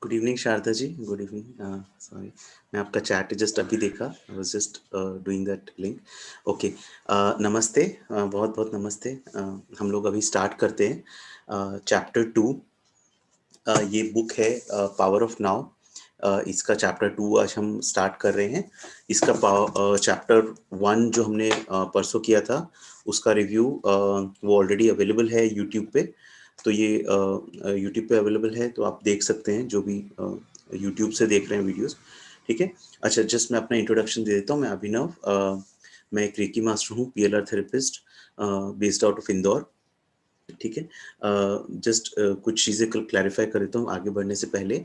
Good evening Sharda ji, good evening. Sorry, मैं आपका chat just अभी देखा, I was just doing that link. Okay, नमस्ते, बहुत बहुत नमस्ते। हम लोग अभी स्टार्ट करते हैं चैप्टर 2। ये बुक है पावर ऑफ नाउ। इसका चैप्टर 2 आज हम स्टार्ट कर रहे हैं। इसका चैप्टर 1 जो हमने परसों किया था, उसका रिव्यू वो ऑलरेडी अवेलेबल है यूट्यूब पे। तो ये यूट्यूब पे अवेलेबल है, तो आप देख सकते हैं जो भी यूट्यूब से देख रहे हैं वीडियोस। ठीक है। अच्छा, जस्ट मैं अपना इंट्रोडक्शन दे देता हूँ। मैं अभिनव, मैं एक रेकी मास्टर हूँ, PLR therapist, based out of Indore. ठीक है। जस्ट कुछ चीज़ें क्लैरिफाई कर देता हूँ आगे बढ़ने से पहले।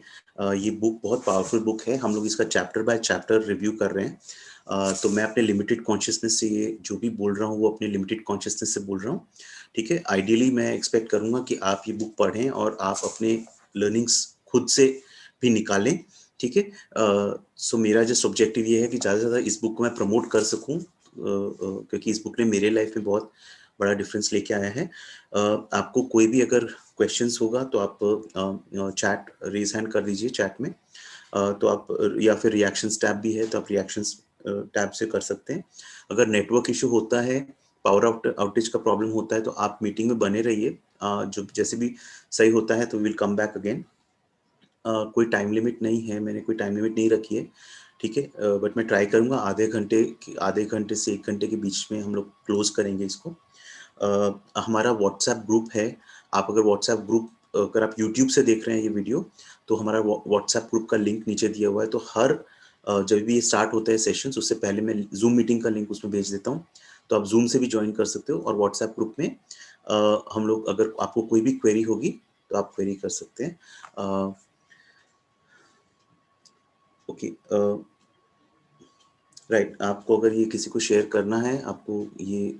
ये बुक बहुत पावरफुल बुक है। हम लोग इसका चैप्टर बाय चैप्टर रिव्यू कर रहे हैं। तो मैं अपने लिमिटेड कॉन्शियसनेस से ये जो भी बोल रहा हूँ वो अपने लिमिटेड कॉन्शियसनेस से बोल रहा हूँ। ठीक है। आइडियली मैं एक्सपेक्ट करूँगा कि आप ये बुक पढ़ें और आप अपने लर्निंग्स खुद से भी निकालें। ठीक है। सो मेरा जस्ट ऑब्जेक्टिव ये है कि ज़्यादा से ज़्यादा इस बुक को मैं प्रमोट कर सकूँ, क्योंकि इस बुक ने मेरे लाइफ में बहुत बड़ा डिफरेंस लेके आया है। आपको कोई भी अगर क्वेश्चंस होगा तो आप चैट रेज हैंड कर दीजिए चैट में। तो आप या फिर रिएक्शंस टैब भी है, तो आप रिएक्शंस टैब से कर सकते हैं। अगर नेटवर्क इशू होता है, पावर आउटेज का प्रॉब्लम होता है, तो आप मीटिंग में बने रहिए। जो जैसे भी सही होता है तो विल कम बैक अगेन। कोई टाइम लिमिट नहीं है, मैंने कोई टाइम लिमिट नहीं रखी है। ठीक है। बट मैं ट्राई करूँगा आधे घंटे से 1 घंटे के बीच में हम लोग क्लोज करेंगे इसको। हमारा व्हाट्सएप ग्रुप है। आप अगर व्हाट्सएप ग्रुप, अगर आप यूट्यूब से देख रहे हैं ये वीडियो, तो हमारा व्हाट्सएप ग्रुप का लिंक नीचे दिया हुआ है। तो हर जब भी ये स्टार्ट होता है सेशंस, उससे पहले मैं जूम मीटिंग का लिंक उसमें भेज देता हूँ। तो आप जूम से भी ज्वाइन कर सकते हो, और व्हाट्सएप ग्रुप में हम लोग, अगर आपको कोई भी क्वेरी होगी तो आप क्वेरी कर सकते हैं। Okay, right. आपको अगर ये किसी को शेयर करना है, आपको ये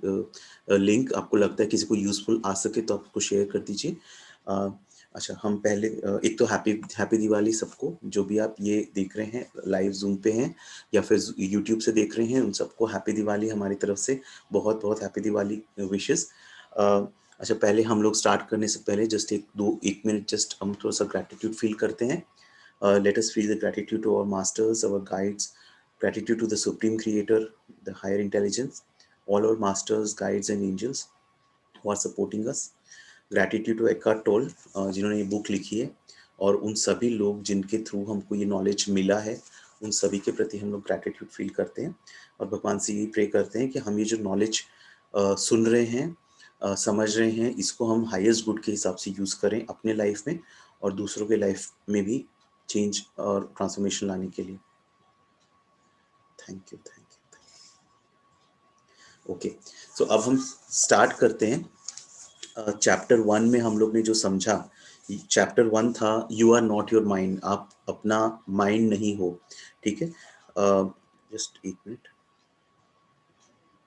लिंक आपको लगता है किसी को यूजफुल आ सके, तो आप उसको शेयर कर दीजिए। अच्छा, हम पहले एक तो हैप्पी हैप्पी दिवाली सबको, जो भी आप ये देख रहे हैं लाइव जूम पे हैं या फिर यूट्यूब से देख रहे हैं, उन सबको हैप्पी दिवाली हमारी तरफ से। बहुत बहुत हैप्पी दिवाली विशेस। अच्छा, पहले हम लोग स्टार्ट करने से पहले जस्ट एक मिनट जस्ट हम थोड़ा सा ग्रैटिट्यूड फील करते हैं। Let us feel the gratitude to our masters, our guides, gratitude to the Supreme Creator, the higher intelligence, all our masters, guides, and angels who are supporting us. Gratitude to Eckhart Tolle, जिन्होंने ये book लिखी है, और उन सभी लोग जिनके through हमको ये नॉलेज मिला है, उन सभी के प्रति हम लोग ग्रैटिट्यूड फील करते हैं। और भगवान से ये प्रे करते हैं कि हम ये जो नॉलेज सुन रहे हैं, समझ रहे हैं, इसको हम हाईएस्ट गुड के हिसाब से यूज़ करें अपने लाइफ में और दूसरों के लाइफ में भी चेंज और ट्रांसफॉर्मेशन लाने के लिए। Thank you, thank you. Okay, so अब हम स्टार्ट करते हैं। चैप्टर 1 में हम लोग ने जो समझा, चैप्टर 1 था you are not your mind, आप अपना माइंड नहीं हो। ठीक है। जस्ट एक मिनट,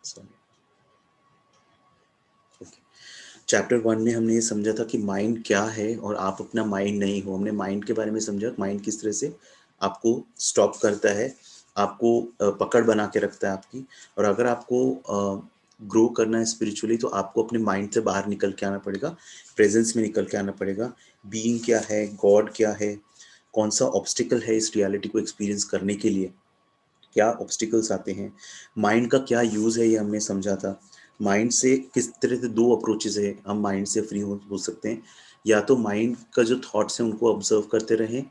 सॉरी। चैप्टर 1 में हमने ये समझा था कि माइंड क्या है और आप अपना माइंड नहीं हो। हमने माइंड के बारे में समझा, माइंड किस तरह से आपको स्टॉप करता है, आपको पकड़ बना के रखता है आपकी। और अगर आपको ग्रो करना है स्पिरिचुअली, तो आपको अपने माइंड से बाहर निकल के आना पड़ेगा, प्रेजेंस में निकल के आना पड़ेगा। बीइंग क्या है, गॉड क्या है, कौन सा ऑब्स्टिकल है इस रियलिटी को एक्सपीरियंस करने के लिए, क्या ऑब्स्टिकल्स आते हैं, माइंड का क्या यूज़ है, ये हमने समझा था। माइंड से किस तरह से दो अप्रोचेस है, हम माइंड से फ्री हो सकते हैं। या तो माइंड का जो थॉट्स हैं उनको ऑब्जर्व करते रहें,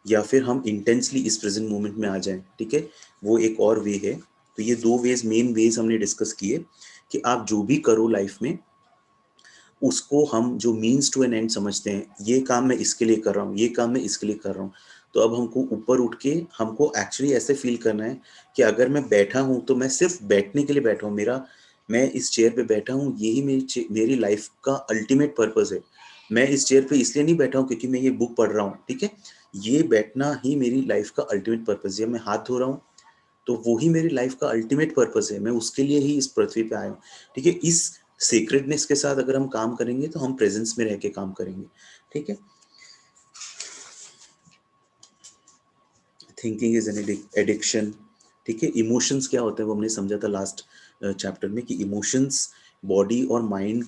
या फिर हम इंटेंसली इस प्रेजेंट मोमेंट में आ जाएं। ठीक है, वो एक और वे है। तो ये दो वेज, मेन वेज हमने डिस्कस किए कि आप जो भी करो लाइफ में, उसको हम जो मीन्स टू एन एंड समझते हैं। ये काम मैं इसके लिए कर रहा हूँ, ये काम मैं इसके लिए कर रहा हूँ। तो अब हमको ऊपर उठ के हमको एक्चुअली ऐसे फील करना है कि अगर मैं बैठा हूँ तो मैं सिर्फ बैठने के लिए बैठा हूँ, मैं इस चेयर पे बैठा हूँ, यही मेरी लाइफ का अल्टीमेट पर्पस है। मैं इस चेयर पे इसलिए नहीं बैठा हूँ क्योंकि मैं ये बुक पढ़ रहा हूँ। ठीक है, ये बैठना ही मेरी लाइफ का अल्टीमेट पर्पस है। मैं हाथ धो रहा हूँ तो वो ही मेरी लाइफ का अल्टीमेट पर्पस है, मैं उसके लिए ही इस पृथ्वी पे आया हूँ। ठीक है, इस सीक्रेटनेस के साथ अगर हम काम करेंगे तो हम प्रेजेंस में रह के काम करेंगे। ठीक है, थिंकिंग इज एन एडिक्शन। ठीक है, इमोशंस क्या होते हैं वो हमने समझा था लास्ट चैप्टर में, कि इमोशंस बॉडी और माइंड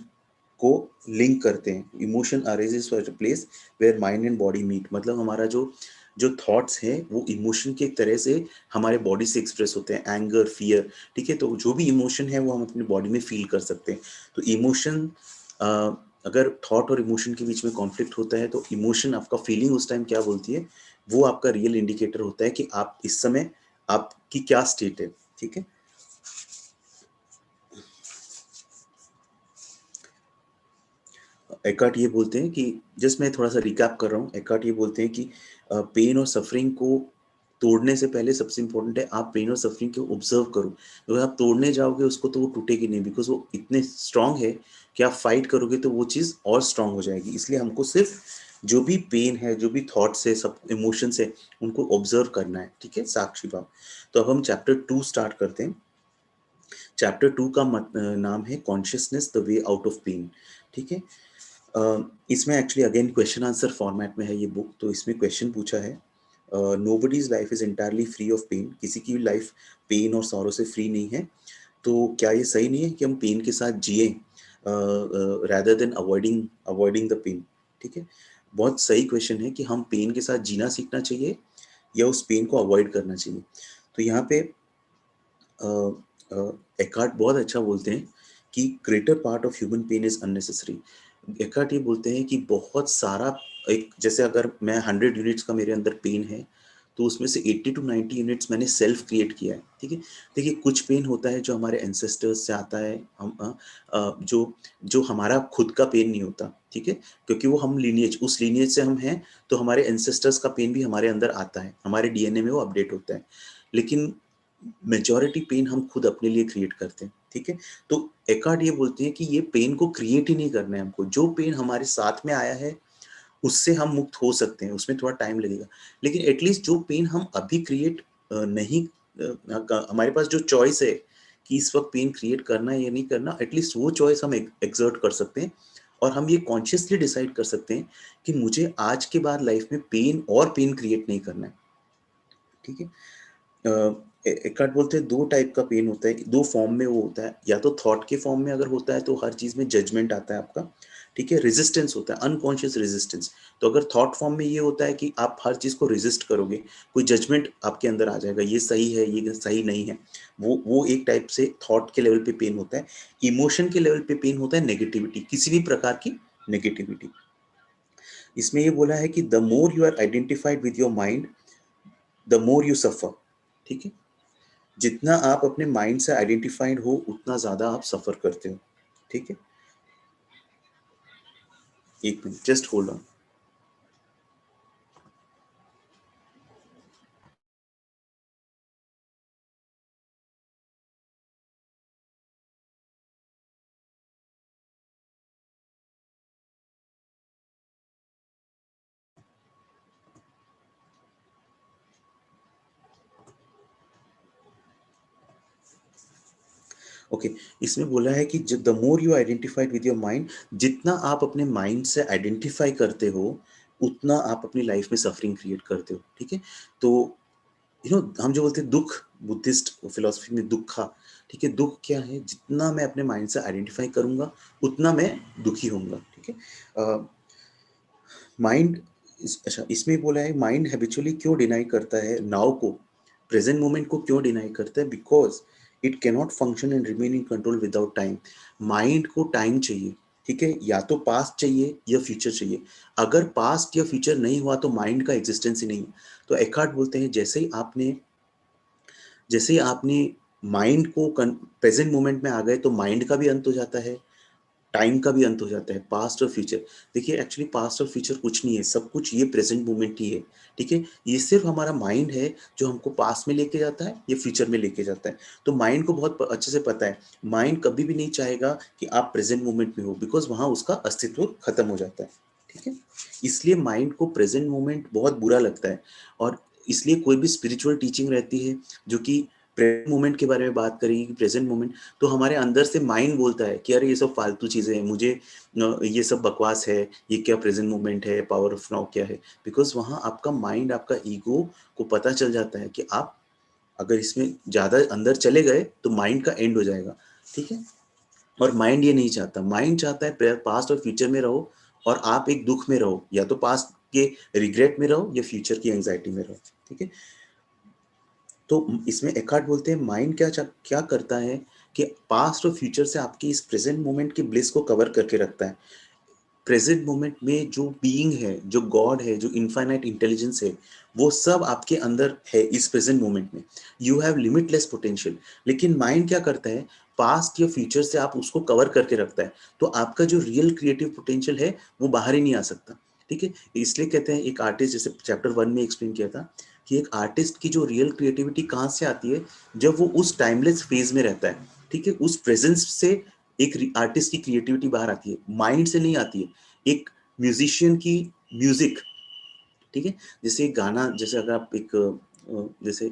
को लिंक करते हैं। Emotion arises at a place where mind and body meet. मतलब हमारा जो जो थॉट्स हैं वो इमोशन के एक तरह से हमारे बॉडी से एक्सप्रेस होते हैं, एंगर, फियर, ठीक है। तो जो भी इमोशन है वो हम अपनी बॉडी में फील कर सकते हैं। तो इमोशन, अगर थॉट और इमोशन के बीच में कॉन्फ्लिक्ट होता है तो इमोशन, आपका फीलिंग उस टाइम क्या बोलती है, वो आपका रियल इंडिकेटर होता है कि आप इस समय आपकी क्या स्टेट है, ठीक है। एकार्ट ये बोलते हैं कि, जस्ट मैं थोड़ा सा रिकैप कर रहा हूँ, एकार्ट ये बोलते हैं कि पेन और सफरिंग को तोड़ने से पहले सबसे इंपॉर्टेंट है आप पेन और सफरिंग को ऑब्जर्व करो। अगर आप तोड़ने जाओगे उसको तो वो टूटेगी नहीं, बिकॉज वो इतने स्ट्रांग है कि आप फाइट करोगे तो वो चीज़ और स्ट्रांग हो जाएगी। इसलिए हमको सिर्फ जो भी पेन है, जो भी थॉट्स है, सब इमोशंस है, उनको ऑब्जर्व करना है, ठीक है, साक्षी भाव। तो अब हम चैप्टर 2 स्टार्ट करते हैं। चैप्टर 2 का नाम है consciousness the way out of pain, ठीक है। इसमें actually again question answer format में है ये बुक। तो इसमें क्वेश्चन पूछा है, nobody's life is entirely free of pain, किसी की भी लाइफ पेन और सॉरो से फ्री नहीं है। तो क्या ये सही नहीं है कि हम पेन के साथ जिए rather then avoiding the pain, ठीक है। बहुत सही क्वेश्चन है कि हम पेन के साथ जीना सीखना चाहिए या उस पेन को अवॉइड करना चाहिए। तो यहाँ पे एकार्ट बहुत अच्छा बोलते हैं कि greater part of human pain is unnecessary. Eckhart ये बोलते हैं कि बहुत सारा, एक जैसे अगर मैं 100 यूनिट्स का मेरे अंदर पेन है तो उसमें से 80 to 90 यूनिट्स मैंने सेल्फ क्रिएट किया है, ठीक है। देखिए कुछ पेन होता है जो हमारे एंसेस्टर्स से आता है, हम जो जो हमारा खुद का पेन नहीं होता, ठीक है, क्योंकि वो हम लीनिएज, उस लीनिएज से हम हैं, तो हमारे एंसेस्टर्स का पेन भी हमारे अंदर आता है, हमारे डीएनए में वो अपडेट होता है। लेकिन मेजॉरिटी पेन हम खुद अपने लिए क्रिएट करते हैं, ठीक है। तो एकार्ट ये बोलते हैं कि ये पेन को क्रिएट ही नहीं करना है हमको, जो पेन हमारे साथ में आया है उससे हम मुक्त हो सकते हैं, उसमें थोड़ा टाइम लगेगा। लेकिन एटलीस्ट जो पेन हम अभी क्रिएट नहीं, हमारे पास जो चॉइस है कि इस वक्त पेन क्रिएट करना है या नहीं करना, एटलीस्ट वो चॉइस हम एक्सर्ट कर सकते हैं। और हम ये कॉन्शियसली डिसाइड कर सकते हैं कि मुझे आज के बाद लाइफ में पेन और पेन क्रिएट नहीं करना है, ठीक है। एकार्ट बोलते हैं दो टाइप का पेन होता है, दो फॉर्म में वो होता है, या तो थॉट के फॉर्म में अगर होता है तो हर चीज में जजमेंट आता है आपका, ठीक है, रेजिस्टेंस होता है, अनकॉन्शियस रेजिस्टेंस। तो अगर थॉट फॉर्म में ये होता है कि आप हर चीज को रेजिस्ट करोगे, कोई जजमेंट आपके अंदर आ जाएगा, ये सही है ये सही नहीं है, वो एक टाइप से थॉट के लेवल पे पेन होता है। इमोशन के लेवल पे पेन होता है नेगेटिविटी, किसी भी प्रकार की नेगेटिविटी। इसमें ये बोला है कि the more you are identified with your mind the more you suffer, ठीक है। जितना आप अपने माइंड से आइडेंटिफाइड हो उतना ज्यादा आप सफर करते हो, ठीक है। एक minute, just hold on. Okay, इसमें बोला है कि the more you identified with your mind, जितना आप अपने माइंड से आइडेंटिफाई करते हो उतना आप अपनी लाइफ में सफरिंग क्रिएट करते हो, ठीक है। तो हम जो बोलते हैं दुख, बुद्धिस्ट फिलोसफी में दुखा, ठीक है, दुख क्या है, जितना मैं अपने माइंड से आइडेंटिफाई करूंगा उतना मैं दुखी होऊंगा, ठीक है। माइंड, अच्छा इसमें बोला है माइंड हैबिचुअली क्यों डिनाई करता है नाउ को, प्रेजेंट मोमेंट को क्यों डिनाई करता है, because it can not function and remain in control without time. Mind को टाइम चाहिए, ठीक है, या तो पास्ट चाहिए या फ्यूचर चाहिए। अगर पास्ट या फ्यूचर नहीं हुआ तो माइंड का एग्जिस्टेंस ही नहीं है। तो एकार्ट बोलते हैं जैसे ही आपने माइंड को प्रेजेंट मोमेंट में आ गए तो माइंड का भी अंत हो जाता है, टाइम का भी अंत हो जाता है, पास्ट और फ्यूचर। देखिए एक्चुअली पास्ट और फ्यूचर कुछ नहीं है, सब कुछ ये प्रेजेंट मोमेंट ही है, ठीक है। ये सिर्फ हमारा माइंड है जो हमको पास्ट में लेके जाता है या फ्यूचर में लेके जाता है। तो माइंड को बहुत अच्छे से पता है, माइंड कभी भी नहीं चाहेगा कि आप प्रेजेंट मोमेंट में हो, बिकॉज वहां उसका अस्तित्व खत्म हो जाता है, ठीक है। इसलिए माइंड को प्रेजेंट मोमेंट बहुत बुरा लगता है। और इसलिए कोई भी स्पिरिचुअल टीचिंग रहती है जो कि प्रेजेंट मोमेंट के बारे में बात करेगी कि प्रेजेंट मोमेंट, तो हमारे अंदर से माइंड बोलता है कि अरे ये सब फालतू चीजें हैं, मुझे ये सब बकवास है, ये क्या प्रेजेंट मोमेंट है, पावर ऑफ नाउ क्या है। बिकॉज वहां आपका माइंड, आपका ईगो को पता चल जाता है कि आप अगर इसमें ज्यादा अंदर चले गए तो माइंड का एंड हो जाएगा, ठीक है। और माइंड ये नहीं चाहता, माइंड चाहता है पास्ट और फ्यूचर में रहो और आप एक दुख में रहो, या तो पास्ट के रिग्रेट में रहो या फ्यूचर की एंजाइटी में रहो, ठीक है। तो इसमें एकार्ट बोलते हैं माइंड क्या करता है कि पास्ट और फ्यूचर से आपकी इस प्रेजेंट मोमेंट की ब्लिस को कवर करके रखता है। प्रेजेंट मोमेंट में जो बीइंग है, जो गॉड है, जो इनफाइनाइट इंटेलिजेंस है, वो सब आपके अंदर है इस प्रेजेंट मोमेंट में। You have limitless potential. लेकिन माइंड क्या करता है, पास्ट या फ्यूचर से आप उसको कवर करके रखता है, तो आपका जो रियल क्रिएटिव पोटेंशियल है वो बाहर ही नहीं आ सकता, ठीक है। इसलिए कहते हैं एक आर्टिस्ट, जैसे चैप्टर 1 में एक्सप्लेन किया था, कि एक आर्टिस्ट की जो रियल क्रिएटिविटी कहाँ से आती है, जब वो उस टाइमलेस फेज में रहता है, ठीक है। उस प्रेजेंस से एक आर्टिस्ट की क्रिएटिविटी बाहर आती है, माइंड से नहीं आती है। एक म्यूजिशियन की म्यूजिक, ठीक है। जैसे एक गाना, जैसे अगर आप एक जैसे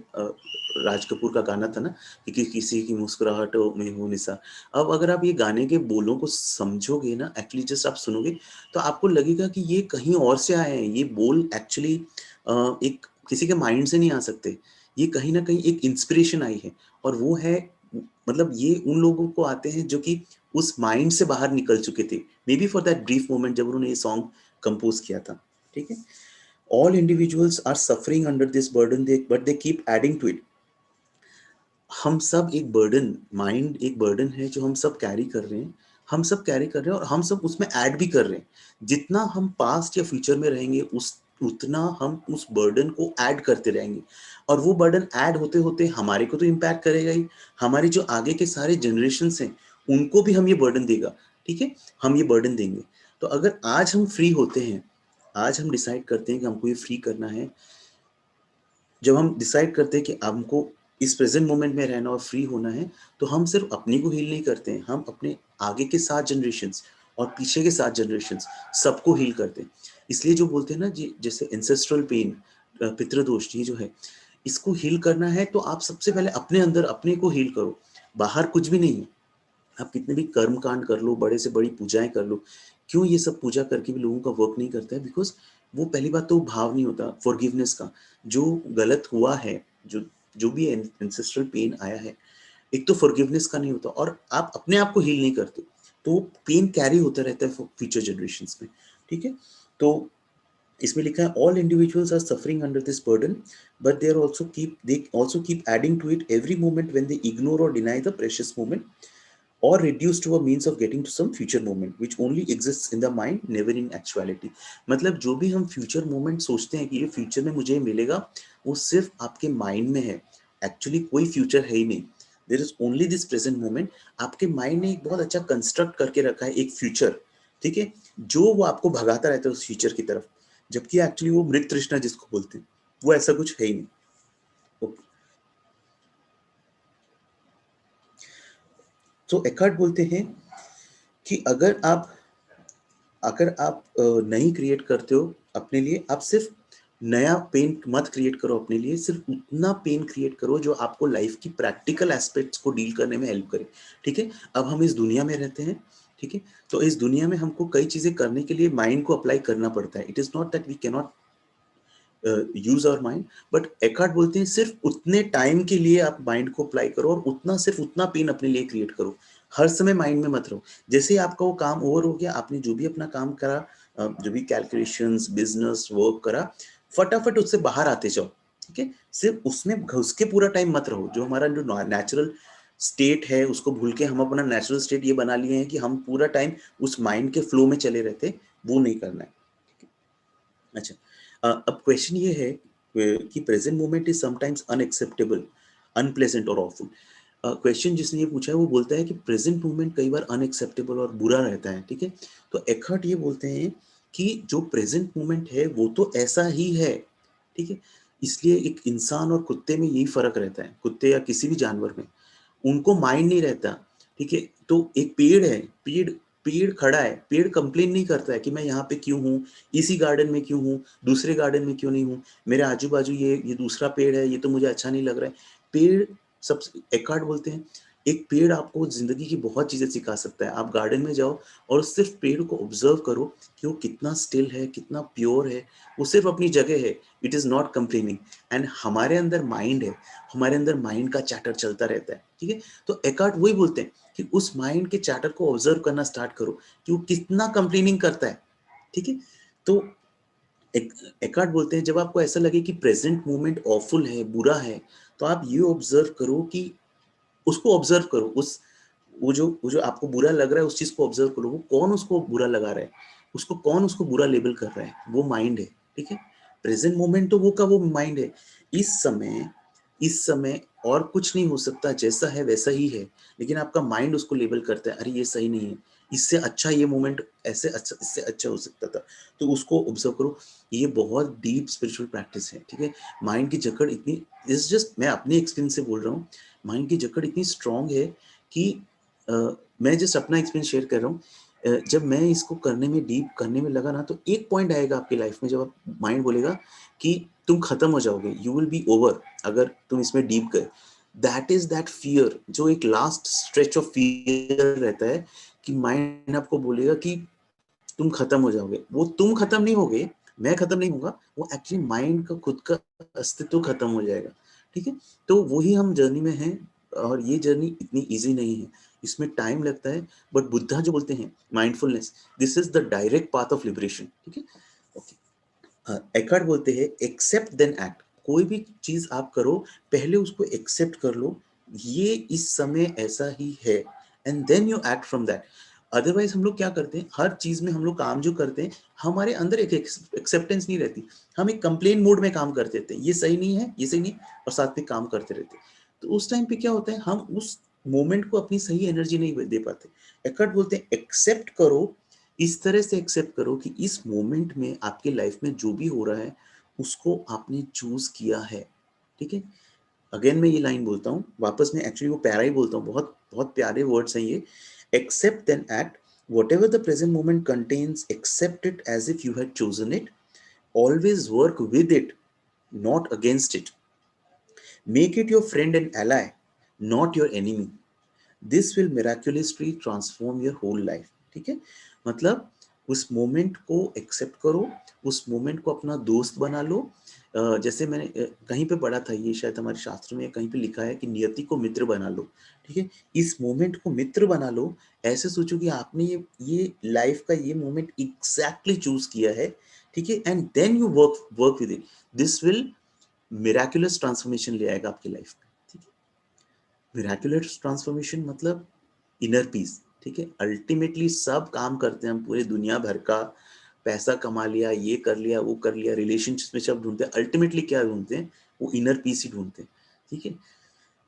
राज कपूर का गाना था ना कि किसी की मुस्कुराहट में हो निशा। अब अगर आप ये गाने के बोलों को समझोगे ना, एक्चुअली जस्ट आप सुनोगे, तो आपको लगेगा कि ये कहीं और से आए हैं। ये बोल एक्चुअली एक किसी के माइंड से नहीं आ सकते, ये कहीं ना कहीं एक इंस्पिरेशन आई है। और वो है, मतलब ये उन लोगों को आते हैं जो कि उस माइंड से बाहर निकल चुके थे, maybe for that brief moment जब उन्होंने ये सॉन्ग कंपोज किया था, ठीक है। All individuals are suffering under this burden, they but they keep adding to it. हम सब एक बर्डन, माइंड एक बर्डन है जो हम सब कैरी कर रहे हैं। हम सब कैरी कर रहे हैं और हम सब उसमें ऐड भी कर रहे हैं। जितना हम पास्ट या फ्यूचर में रहेंगे उस उतना हम उस बर्डन को ऐड करते रहेंगे। और वो बर्डन ऐड होते होते हमारे को तो इम्पैक्ट करेगा ही, हमारी जो आगे के सारे जनरेशन हैं उनको भी हम ये बर्डन देगा, ठीक है। हम ये बर्डन देंगे। तो अगर आज हम फ्री होते हैं, आज हम डिसाइड करते हैं कि हमको ये फ्री करना है, जब हम डिसाइड करते हैं कि हमको इस प्रेजेंट मोमेंट में रहना और फ्री होना है, तो हम सिर्फ अपनी को हील नहीं करते हैं, हम अपने आगे के 7 जनरेशन्स और पीछे के 7 जनरेशन्स सबको हील करते हैं। इसलिए जो बोलते हैं ना जी, जैसे एंसेस्ट्रल पेन, पितृदोष, ये जो है, इसको हील करना है तो आप सबसे पहले अपने अंदर अपने को हील करो। बाहर कुछ भी नहीं है। आप कितने भी कर्म कांड कर लो, बड़े से बड़ी पूजाएं कर लो, क्यों ये सब पूजा करके भी लोगों का वर्क नहीं करता है? बिकॉज वो पहली बात तो भाव नहीं होता फॉरगिवनेस का। जो गलत हुआ है, जो जो भी एंसेस्ट्रल पेन आया है, एक तो फॉरगिवनेस का नहीं होता और आप अपने आप को हील नहीं करते, तो पेन कैरी होता रहता है फ्यूचर जनरेशन्स में, ठीक है। तो इसमें लिखा है all individuals are suffering under this burden, but they also keep adding to it every moment when they ignore और deny the precious moment, or reduced to a means of getting to some future moment which only exists in the mind, never in actuality। मतलब जो भी हम future moment सोचते हैं कि ये future में मुझे मिलेगा, वो सिर्फ आपके माइंड में है। एक्चुअली कोई फ्यूचर है ही नहीं, there is only this present moment. आपके माइंड ने एक बहुत अच्छा कंस्ट्रक्ट करके रखा है एक फ्यूचर, ठीक है, जो वो आपको भगाता रहता है उस फ्यूचर की तरफ, जबकि एक्चुअली वो मृत तृष्णा जिसको बोलते हैं, वो ऐसा कुछ है ही नहीं। ओके। तो एकार्ट बोलते हैं कि अगर आप नहीं क्रिएट करते हो अपने लिए, आप सिर्फ नया पेन मत क्रिएट करो अपने लिए, सिर्फ उतना पेन क्रिएट करो जो आपको लाइफ की प्रैक्टिकल एस्पेक्ट्स को डील करने में हेल्प करे, ठीक है। अब हम इस दुनिया में रहते हैं, ठीक है, तो इस दुनिया में हमको कई चीजें करने के लिए माइंड को अप्लाई करना पड़ता है। It is not that we can not use our mind, but Eckhart बोलते हैं सिर्फ उतने टाइम के लिए आप माइंड को अप्लाई करो और उतना सिर्फ उतना पेन अपने लिए क्रिएट करो। हर समय माइंड में मत रहो। जैसे ही आपका वो काम ओवर हो गया, आपने जो भी अपना काम करा, जो भी कैलकुलेशंस बिजनेस वर्क करा, फटाफट उससे बाहर आते जाओ, ठीक है। सिर्फ उसमें घुस के पूरा टाइम मत रहो। जो हमारा जो नेचुरल स्टेट है उसको भूल के हम अपना नेचुरल स्टेट ये बना लिए हैं कि हम पूरा टाइम उस माइंड के फ्लो में चले रहते, वो नहीं करना है। अच्छा, अब क्वेश्चन ये है कि present moment is sometimes unacceptable, unpleasant और ऑफुल। क्वेश्चन जिसने ये पूछा है वो बोलता है कि प्रेजेंट मोमेंट कई बार अनएक्सेप्टेबल और बुरा रहता है, ठीक है। तो एखर्ट ये बोलते हैं कि जो प्रेजेंट मोमेंट है वो तो ऐसा ही है, ठीक है। इसलिए एक इंसान और कुत्ते में यही फर्क रहता है, कुत्ते या किसी भी जानवर में उनको माइंड नहीं रहता, ठीक है। तो एक पेड़ है, पेड़ पेड़ खड़ा है, पेड़ कंप्लेन नहीं करता है कि मैं यहाँ पे क्यों हूँ, इसी गार्डन में क्यों हूँ, दूसरे गार्डन में क्यों नहीं हूँ, मेरे आजू बाजू ये दूसरा पेड़ है, ये तो मुझे अच्छा नहीं लग रहा है। पेड़ सब, एकार्ट बोलते हैं एक पेड़ आपको जिंदगी की बहुत चीजें सिखा सकता है। आप गार्डन में जाओ और सिर्फ पेड़ को ऑब्जर्व करो कि वो कितना स्टिल है, कितना प्योर है, वो सिर्फ अपनी जगह है, it is not complaining. And हमारे अंदर माइंड है, हमारे अंदर माइंड का चैटर चलता रहता है, ठीक है। तो एकार्ट वही बोलते हैं कि उस माइंड के चैटर को ऑब्जर्व करना स्टार्ट करो कि वो कितना कंप्लेनिंग करता है, ठीक है। तो एकार्ट बोलते हैं जब आपको ऐसा लगे कि प्रेजेंट मोमेंट ऑफुल है, बुरा है, तो आप ये ऑब्जर्व करो कि उसको ऑब्जर्व करो, उस वो जो आपको बुरा लग रहा है उस चीज को ऑब्जर्व करो, वो कौन उसको बुरा लगा रहा है, उसको कौन उसको बुरा लेबल कर रहा है, वो माइंड है। ठीक है, प्रेजेंट मोमेंट तो वो का वो माइंड है। इस समय और कुछ नहीं हो सकता, जैसा है वैसा ही है, लेकिन आपका माइंड उसको लेबल करता है, अरे ये सही नहीं है, इससे अच्छा ये मोमेंट ऐसे अच्छा, इससे अच्छा हो सकता था, तो उसको ऑब्जर्व करो। ये बहुत डीप स्पिरिचुअल प्रैक्टिस है। ठीक है, माइंड की जकड़ इतनी, इस जस्ट मैं अपने एक्सपीरियंस से बोल रहा हूँ, माइंड की जकड़ इतनी स्ट्रांग है कि मैं जस्ट अपना एक्सपीरियंस शेयर कर रहा हूँ। जब मैं इसको करने में, डीप करने में लगा ना, तो एक पॉइंट आएगा आपकी लाइफ में जब आप माइंड बोलेगा कि तुम खत्म हो जाओगे, यू विल बी ओवर, अगर तुम इसमें डीप गए। दैट इज दैट फियर, जो एक लास्ट स्ट्रेच ऑफ फियर रहता है कि माइंड आपको बोलेगा कि तुम खत्म हो जाओगे। वो तुम खत्म नहीं होगे, मैं खत्म नहीं होगा, वो एक्चुअली माइंड का खुद का अस्तित्व खत्म हो जाएगा। ठीक है, तो वही हम जर्नी में हैं, और ये जर्नी इतनी इजी नहीं है, इसमें टाइम लगता है। बट बुद्धा जो बोलते हैं mindfulness, this is the direct path of liberation. ठीक है, ओके। एकार्ट बोलते हैं एक्सेप्ट देन एक्ट। कोई भी चीज आप करो, पहले उसको एक्सेप्ट कर लो, ये इस समय ऐसा ही है, and then you act from that. Otherwise हम लोग क्या करते हैं, हर चीज में हम लोग काम जो करते हैं, हमारे अंदर एक एक्सेप्टेंस नहीं रहती, हम एक कंप्लेन मोड में काम करते रहते हैं, ये सही नहीं है, ये सही नहीं, और साथ में काम करते रहते हैं। तो उस टाइम पे क्या होता है, हम उस मोमेंट को अपनी सही एनर्जी नहीं दे पाते। एकार्ट बोलते हैं एक्सेप्ट करो, इस तरह से एक्सेप्ट करो कि इस मोमेंट में आपके लाइफ में जो भी हो रहा है उसको आपने चूज किया है। ठीक है, अगेन मैं ये लाइन बोलता हूँ वापस, मैं एक्चुअली वो पैरा ही बोलता हूँ, बहुत बहुत प्यारे वर्ड्स हैं ये। Accept then act, whatever the present moment contains, accept it as if you had chosen it, always work with it, not against it, make it your friend and ally, not your enemy, this will miraculously transform your whole life. ठीक है, मतलब उस moment को accept करो, उस moment को अपना दोस्त बना लो। जैसे मैंने कहीं पे पढ़ा था, ये शायद हमारे शास्त्र में कहीं पे लिखा है कि नियति को मित्र बना लो। ठीक है, इस मोमेंट को मित्र बना लो, ऐसे सोचो कि आपने ये लाइफ का ये मोमेंट एग्जैक्टली चूज किया है। ठीक है, and then you work work with it, this will miraculous transformation ले आएगा आपकी लाइफ में। ठीक है, मिराक्युलस ट्रांसफॉर्मेशन मतलब इनर पीस। ठीक है, अल्टीमेटली सब काम करते हैं हम, पूरे दुनिया भर का पैसा कमा लिया, ये कर लिया, वो कर लिया, रिलेशनशिप में सब ढूंढते हैं, अल्टीमेटली क्या ढूंढते हैं, वो इनर पीस ही ढूंढते हैं। ठीक है,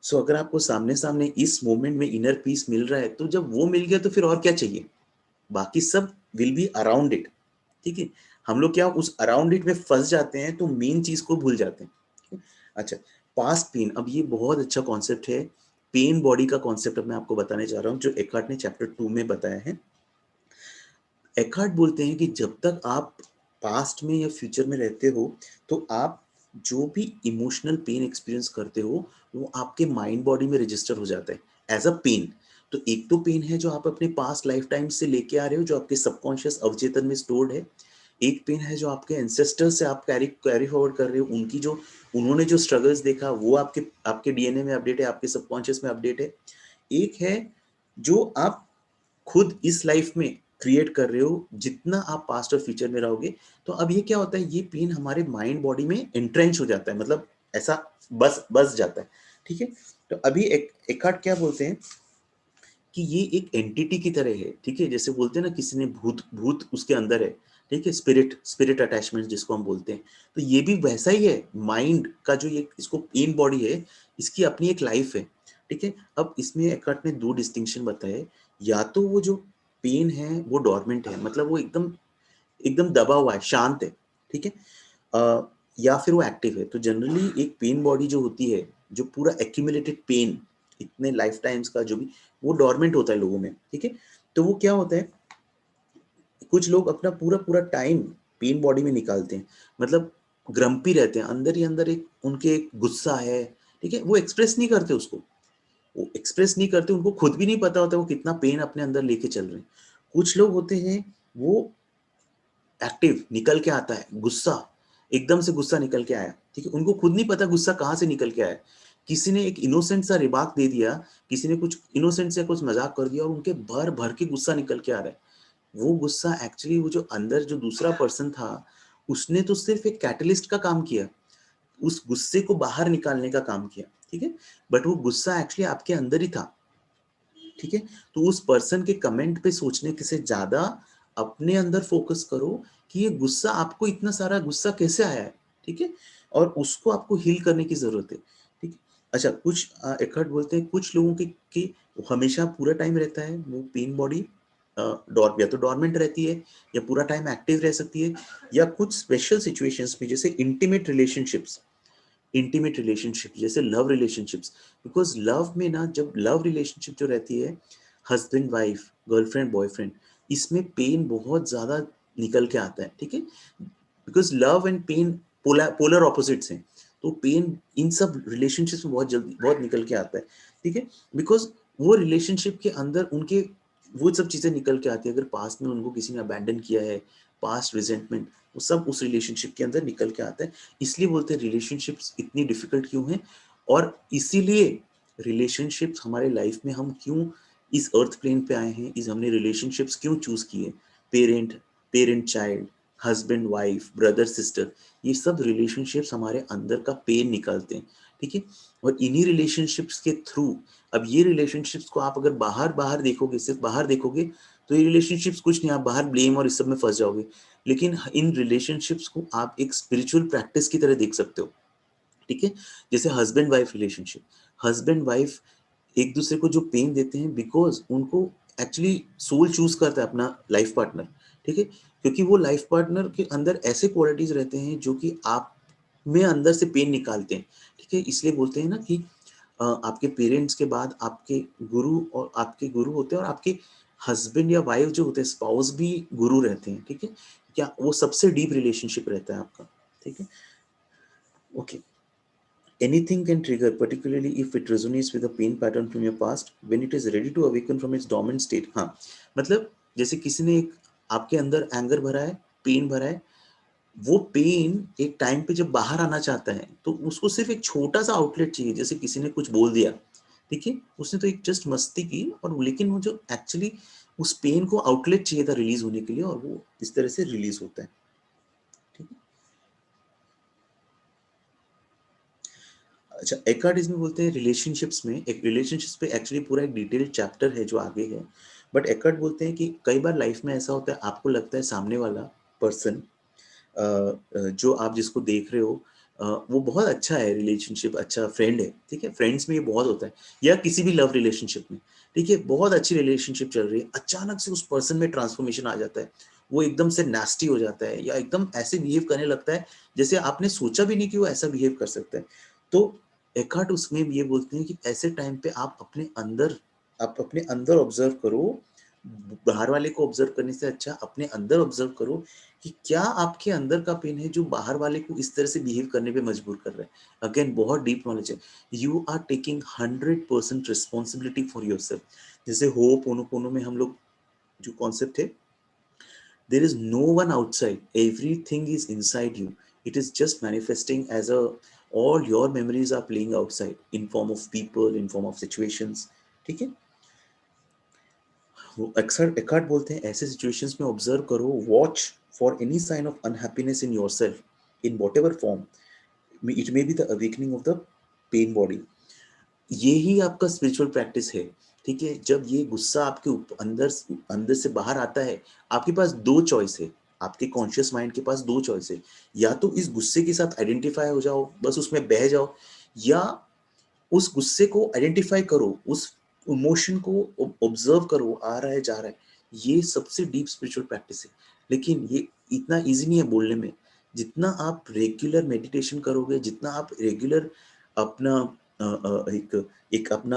सो अगर आपको सामने सामने इस मोमेंट में इनर पीस मिल रहा है, तो जब वो मिल गया तो फिर और क्या चाहिए, बाकी सब विल बी अराउंड इट। ठीक है, हम लोग क्या उस अराउंड इट में फंस जाते हैं, तो मेन चीज को भूल जाते हैं। अच्छा, पास्ट पेन, अब ये बहुत अच्छा कॉन्सेप्ट है, पेन बॉडी का कॉन्सेप्ट अब मैं आपको बताने जा रहा हूँ, जो एकार्ट ने चैप्टर 2 में बताया है। एकार्ट बोलते हैं कि जब तक आप पास्ट में या फ्यूचर में रहते हो, तो आप जो भी इमोशनल पेन एक्सपीरियंस करते हो, वो आपके माइंड बॉडी में रजिस्टर हो जाता है एज अ पेन। तो एक तो पेन है जो आप अपने पास्ट लाइफ टाइम से लेके आ रहे हो, जो आपके सबकॉन्शियस अवचेतन में स्टोर्ड है। एक पेन है जो आपके एंसेस्टर्स से आप कैरी फॉरवर्ड कर रहे हो, उनकी जो, उन्होंने जो स्ट्रगल्स देखा वो आपके आपके डीएनए में अपडेट है, आपके सबकॉन्शियस में अपडेट है। एक है जो आप खुद इस लाइफ में क्रिएट कर रहे हो, जितना आप पास्ट और फ्यूचर में रहोगे। तो अब ये क्या होता है, ये पेन हमारे माइंड बॉडी में एंट्रेंच हो जाता है, मतलब ऐसा बस बस जाता है। ठीक है, तो अभी एकार्ट क्या बोलते हैं कि ये एक एंटिटी की तरह है। ठीक है, जैसे बोलते हैं ना, किसी ने भूत भूत उसके अंदर है। ठीक है, स्पिरिट स्पिरिट अटैचमेंट जिसको हम बोलते हैं, तो ये भी वैसा ही है। माइंड का जो ये इसको पेन बॉडी है, इसकी अपनी एक लाइफ है। ठीक है, अब इसमें एकार्ट ने दो डिस्टिंक्शन बताए, या तो वो जो पेन है वो डोरमेंट है, मतलब वो एकदम एकदम दबा हुआ है, शांत है। ठीक है, या फिर वो एक्टिव है। तो जनरली एक पेन बॉडी जो होती है, जो पूरा एक्यूमुलेटेड पेन इतने लाइफ टाइम्स का जो भी, वो डोरमेंट होता है लोगों में। ठीक है, तो वो क्या होता है, कुछ लोग अपना पूरा पूरा टाइम पेन बॉडी में निकालते हैं, मतलब ग्रम्पी रहते हैं, अंदर ही अंदर एक उनके एक गुस्सा है। ठीक है, वो एक्सप्रेस नहीं करते उसको, वो एक्सप्रेस नहीं करते, उनको खुद भी नहीं पता होता वो कितना पेन अपने अंदर लेके चल रहे हैं। कुछ लोग होते हैं वो एक्टिव निकल के आता है, गुस्सा एकदम से गुस्सा निकल के आया। ठीक है, उनको खुद नहीं पता गुस्सा कहाँ से निकल के आया, किसी ने एक इनोसेंट सा रिमार्क दे दिया, किसी ने कुछ इनोसेंट से कुछ मजाक कर दिया, और उनके भर भर के गुस्सा निकल के आ रहा है। वो गुस्सा एक्चुअली वो जो अंदर जो दूसरा पर्सन था, उसने तो सिर्फ एक कैटलिस्ट का काम किया, उस गुस्से को बाहर निकालने का काम किया, ठीक है, बट वो गुस्सा एक्चुअली आपके अंदर ही था, ठीक है। तो उस पर्सन के कमेंट पे सोचने से ज्यादा अपने अंदर फोकस करो कि ये गुस्सा, आपको इतना सारा गुस्सा कैसे आया है, ठीक है, और उसको आपको हील करने की जरूरत है, ठीक है। अच्छा, कुछ एक्हर्ट बोलते हैं कुछ लोगों की हमेशा पूरा टाइम रहता है वो पेन बॉडी, डॉर या तो डॉर्मेंट रहती है या पूरा टाइम एक्टिव रह सकती है, या कुछ स्पेशल सिचुएशंस में जैसे इंटीमेट रिलेशनशिप जैसे लव रिलेशनशिप्स, बिकॉज लव में ना, जब लव रिलेशनशिप जो रहती है, हस्बैंड वाइफ, गर्लफ्रेंड बॉयफ्रेंड, इसमें पेन बहुत ज्यादा निकल के आता है, ठीक है, because love and pain polar opposites हैं, तो पेन इन सब रिलेशनशिप्स में बहुत जल्दी बहुत निकल के आता है, ठीक है, बिकॉज वो रिलेशनशिप के अंदर उनके वो सब चीजें निकल के आती है, अगर पास्ट में उनको किसी ने अबैंडन किया है, पास्ट रिजेंटमेंट, वो सब उस रिलेशनशिप के अंदर निकल के आता है, इसलिए बोलते हैं रिलेशनशिप्स इतनी डिफिकल्ट क्यों हैं, और इसीलिए रिलेशनशिप्स हमारे लाइफ में, हम क्यों इस अर्थ प्लेन पे आए हैं, इस हमने रिलेशनशिप्स क्यों चूज किए, parent parent child, husband wife, brother sister, ये सब रिलेशनशिप्स हमारे अंदर का पेन निकालते हैं, ठीक है, और इन्हीं रिलेशनशिप्स के थ्रू, अब ये रिलेशनशिप्स को आप अगर बाहर बाहर देखोगे, सिर्फ बाहर देखोगे, तो ये रिलेशनशिप्स कुछ नहीं, आप बाहर ब्लेम और इस सब में फंस जाओगे, लेकिन इन रिलेशनशिप्स को आप एक स्पिरिचुअल प्रैक्टिस की तरह देख सकते हो, ठीक है, जैसे husband wife relationship, husband wife एक दूसरे को जो पेन देते हैं, बिकॉज उनको एक्चुअली सोल चूज करता है अपना लाइफ पार्टनर, ठीक है, क्योंकि वो लाइफ पार्टनर के अंदर ऐसे क्वालिटीज रहते हैं जो कि आप में अंदर से पेन निकालते हैं, ठीक है, इसलिए बोलते हैं ना कि आपके पेरेंट्स के बाद आपके गुरु, और आपके गुरु होते हैं, और आपके हस्बैंड या वाइफ जो होते हैं, स्पाउस भी गुरु रहते हैं, ठीक है, क्या वो सबसे डीप रिलेशनशिप रहता है आपका, ठीक है, okay. Anything can trigger, particularly if it resonates with a pain pattern from your past, when it is ready to awaken from its dormant state. हाँ, मतलब जैसे किसी ने एक आपके अंदर एंगर भरा है, पेन भरा है, वो पेन एक टाइम पे जब बाहर आना चाहता है, तो उसको सिर्फ एक छोटा सा आउटलेट चाहिए, जैसे किसी ने कुछ बोल दिया, ठीक है, उसने तो एक जस्ट मस्ती की, और लेकिन वो जो एक्चुअली उस पेन को आउटलेट चाहिए था रिलीज होने के लिए, और वो इस तरह से रिलीज होता है, ठीक है। अच्छा, एकार्ड इसमें बोलते हैं रिलेशनशिप्स में, एक रिलेशनशिप्स पे एक्चुअली पूरा एक डिटेल्ड चैप्टर है जो आगे है, बट एकार्ड बोलते हैं कि कई बार लाइफ में ऐसा होता है, आपको लगता है सामने वाला पर्सन, जो आप जिसको देख रहे हो, वो बहुत अच्छा है, रिलेशनशिप अच्छा फ्रेंड है, ठीक है, फ्रेंड्स में ये बहुत होता है, या किसी भी लव रिलेशनशिप में, ठीक है, बहुत अच्छी रिलेशनशिप चल रही है, अचानक से उस पर्सन में ट्रांसफॉर्मेशन आ जाता है, वो एकदम से नास्टी हो जाता है, या एकदम ऐसे बिहेव करने लगता है जैसे आपने सोचा भी नहीं कि वो ऐसा बिहेव कर सकता है, तो एकार्ट उसमें ये बोलते हैं कि ऐसे टाइम पे आप अपने अंदर ऑब्जर्व करो, बाहर वाले को ऑब्जर्व करने से अच्छा अपने अंदर ऑब्जर्व करो कि क्या आपके अंदर का पेन है जो बाहर वाले को इस तरह से बिहेव करने पे मजबूर कर रहा है, अगेन बहुत डीप नॉलेज है, you are taking 100% responsibility for your self, जैसे होप ओनोपोनो में हम लोग जो कॉन्सेप्ट है, there is no one outside, everything is inside you, it is just manifesting as a, all your memories are playing outside in form of people, in form of situations, ठीक है, वो अक्सर Eckhart बोलते हैं ऐसे situations में observe करो, watch for any sign of unhappiness in yourself in whatever form, it may be the awakening of the pain body, ये ही आपका स्पिरिचुअल प्रैक्टिस है, ठीक है, जब ये गुस्सा आपके अंदर अंदर से बाहर आता है, आपके पास दो चॉइस है, आपके कॉन्शियस माइंड के पास दो चॉइस है, या तो इस गुस्से के साथ आइडेंटिफाई हो जाओ, बस उसमें बह जाओ, या उस गुस्से को आइडेंटिफाई करो, उस इमोशन को ऑब्जर्व करो, आ रहा है जा रहा है, ये सबसे डीप स्पिरिचुअल प्रैक्टिस है, लेकिन ये इतना इजी नहीं है बोलने में, जितना आप रेगुलर मेडिटेशन करोगे, जितना आप रेगुलर अपना एक एक अपना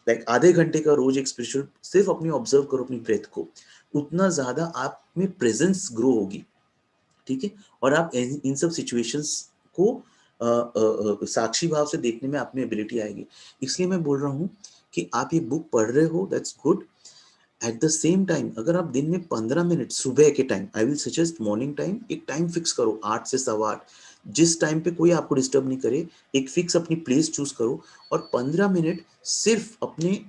लाइक आधे घंटे का रोज एक स्पिरिचुअल सिर्फ अपनी ऑब्जर्व करो अपनी ब्रेथ को, उतना ज्यादा आप में प्रेजेंस ग्रो होगी, ठीक है, और आप इन सब सिचुएशंस को साक्षी भाव से देखने में अपनी एबिलिटी आएगी, इसलिए मैं बोल रहा हूँ कि आप ये बुक पढ़ रहे हो, that's good, at the same time अगर आप दिन में 15 मिनट सुबह के time, I will suggest morning time, एक टाइम फिक्स करो 8 से 8:15, जिस टाइम पे कोई आपको डिस्टर्ब नहीं करे, एक फिक्स अपनी प्लेस चूज करो, और 15 मिनट सिर्फ अपने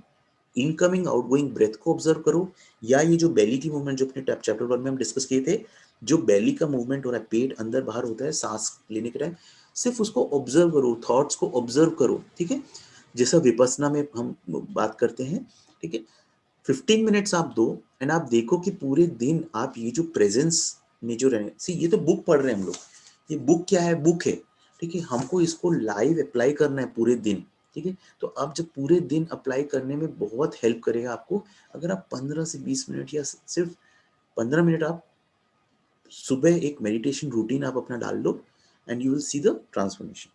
इनकमिंग आउटगोइंग ब्रेथ को ऑब्जर्व करो, या ये जो बेली की मूवमेंट जो अपने चैप्टर 1 में हम डिस्कस किए थे, जो बेली का मूवमेंट हो रहा है, पेट अंदर बाहर होता है सांस लेने के टाइम, सिर्फ उसको ऑब्जर्व करो, थॉट्स को ऑब्जर्व करो, ठीक है, जैसा विपස්සना में हम बात करते हैं, ठीक है। 15 मिनट्स आप दो एंड आप देखो कि पूरे दिन आप ये जो प्रेजेंस में जो रहे, सी ये तो बुक पढ़ रहे हैं हम लोग, ये बुक क्या है, बुक है, ठीक है, हमको इसको लाइव अप्लाई करना है पूरे दिन, ठीक है। तो आप जब पूरे दिन अप्लाई करने में बहुत हेल्प करेगा आपको, अगर आप 15 से 20 मिनट या सिर्फ 15 मिनट आप सुबह एक मेडिटेशन रूटीन आप अपना डाल लो and you will see the transformation.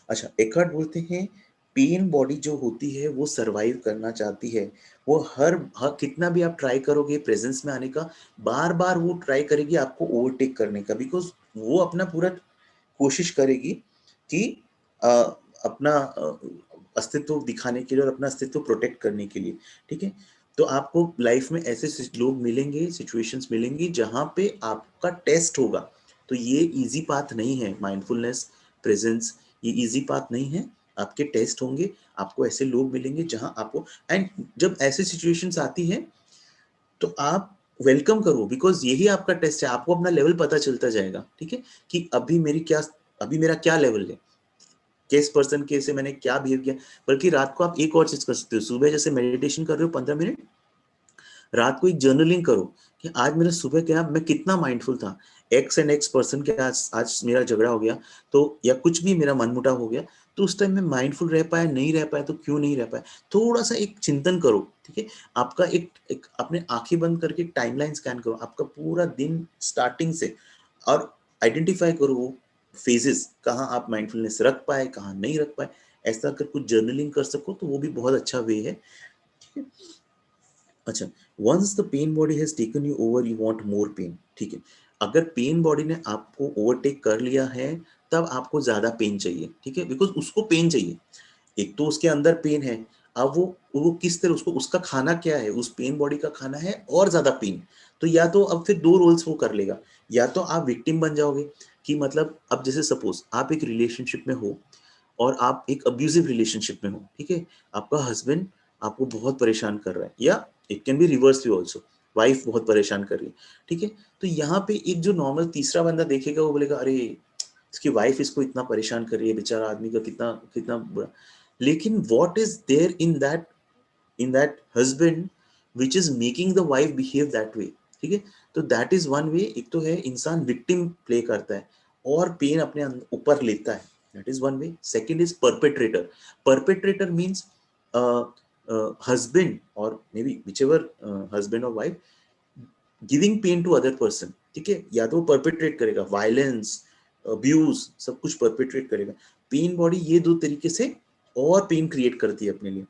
अच्छा, एकार्ट बोलते हैं पेन बॉडी जो होती है वो सरवाइव करना चाहती है, वो हर कितना भी आप ट्राई करोगे प्रेजेंस में आने का, बार बार वो ट्राई करेगी आपको ओवरटेक करने का, बिकॉज वो अपना पूरा कोशिश करेगी कि अ, अपना अस्तित्व दिखाने के लिए और अपना अस्तित्व प्रोटेक्ट करने के लिए, ठीक है। तो आपको लाइफ में ऐसे लोग मिलेंगे, सिचुएशंस मिलेंगी जहां पे आपका टेस्ट होगा। तो ये इजी पाथ नहीं है माइंडफुलनेस, प्रेजेंस, ये इजी पाथ नहीं है, आपके टेस्ट होंगे, आपको ऐसे लोग मिलेंगे जहां आपको, एंड जब ऐसे सिचुएशंस आती है तो आप वेलकम करो, बिकॉज यही आपका टेस्ट है, आपको अपना लेवल पता चलता जाएगा, ठीक है, कि अभी मेरा क्या लेवल है, किस पर्सन के से मैंने क्या बिहेव किया। बल्कि रात को आप एक और चीज कर सकते हो, सुबह जैसे मेडिटेशन कर रहे हो 15 मिनट, रात को एक जर्नलिंग करो कि आज मेरा सुबह क्या, मैं कितना माइंडफुल था, एक्स एंड एक्स पर्सन के आज मेरा झगड़ा हो गया, तो या कुछ भी मेरा मनमुटाव हो गया, तो उस टाइम में माइंडफुल रह पाया, नहीं रह पाया, तो क्यों नहीं रह पाया, थोड़ा सा एक चिंतन करो, ठीक है। आपका एक अपने आंखें बंद करके टाइमलाइन स्कैन करो, आपका पूरा दिन स्टार्टिंग से, और आइडेंटिफाई करो वो फेजेस, कहाँ आप माइंडफुलनेस रख पाए, कहाँ नहीं रख पाए। ऐसा अगर कुछ जर्नलिंग कर सको तो वो भी बहुत अच्छा वे है, ठीक है। अच्छा, once the pain body has taken you over you want more pain, ठीक है। अगर पेन बॉडी ने आपको ओवरटेक कर लिया है तब आपको ज्यादा पेन चाहिए, ठीक है, बिकॉज उसको पेन चाहिए, एक तो उसके अंदर पेन है, अब वो किस तरह, उसको उसका खाना क्या है, उस पेन बॉडी का खाना है और ज्यादा पेन। तो या तो अब फिर दो रोल्स वो कर लेगा, या तो आप विक्टिम बन जाओगे, कि मतलब अब जैसे सपोज आप एक रिलेशनशिप में हो और आप एक अब्यूजिव रिलेशनशिप में हो, ठीक है, आपका हस्बैंड आपको बहुत परेशान कर रहा है, या it can be reversely also, wife बहुत परेशान कर रही है, ठीक है। तो यहाँ पे एक जो नॉर्मल तीसरा बंदा देखेगा वो बोलेगा अरे इसकी वाइफ इसको इतना परेशान कर रही है, बेचारा आदमी का कितना कितना बुरा। लेकिन what is there in that husband which is making the wife behave that way, ठीक है। तो दैट इज वन वे, एक तो है इंसान विक्टिम प्ले करता है और पेन अपने ऊपर लेता है, that is one way. Second is perpetrator, perpetrator means husband or maybe whichever husband or wife giving pain to other person, ठीक है, या तो वो परपेट्रेट करेगा वायलेंस, अब्यूज, सब कुछ परपेट्रेट करेगा। पेन बॉडी ये दो तरीके से और पेन क्रिएट करती है अपने लिए।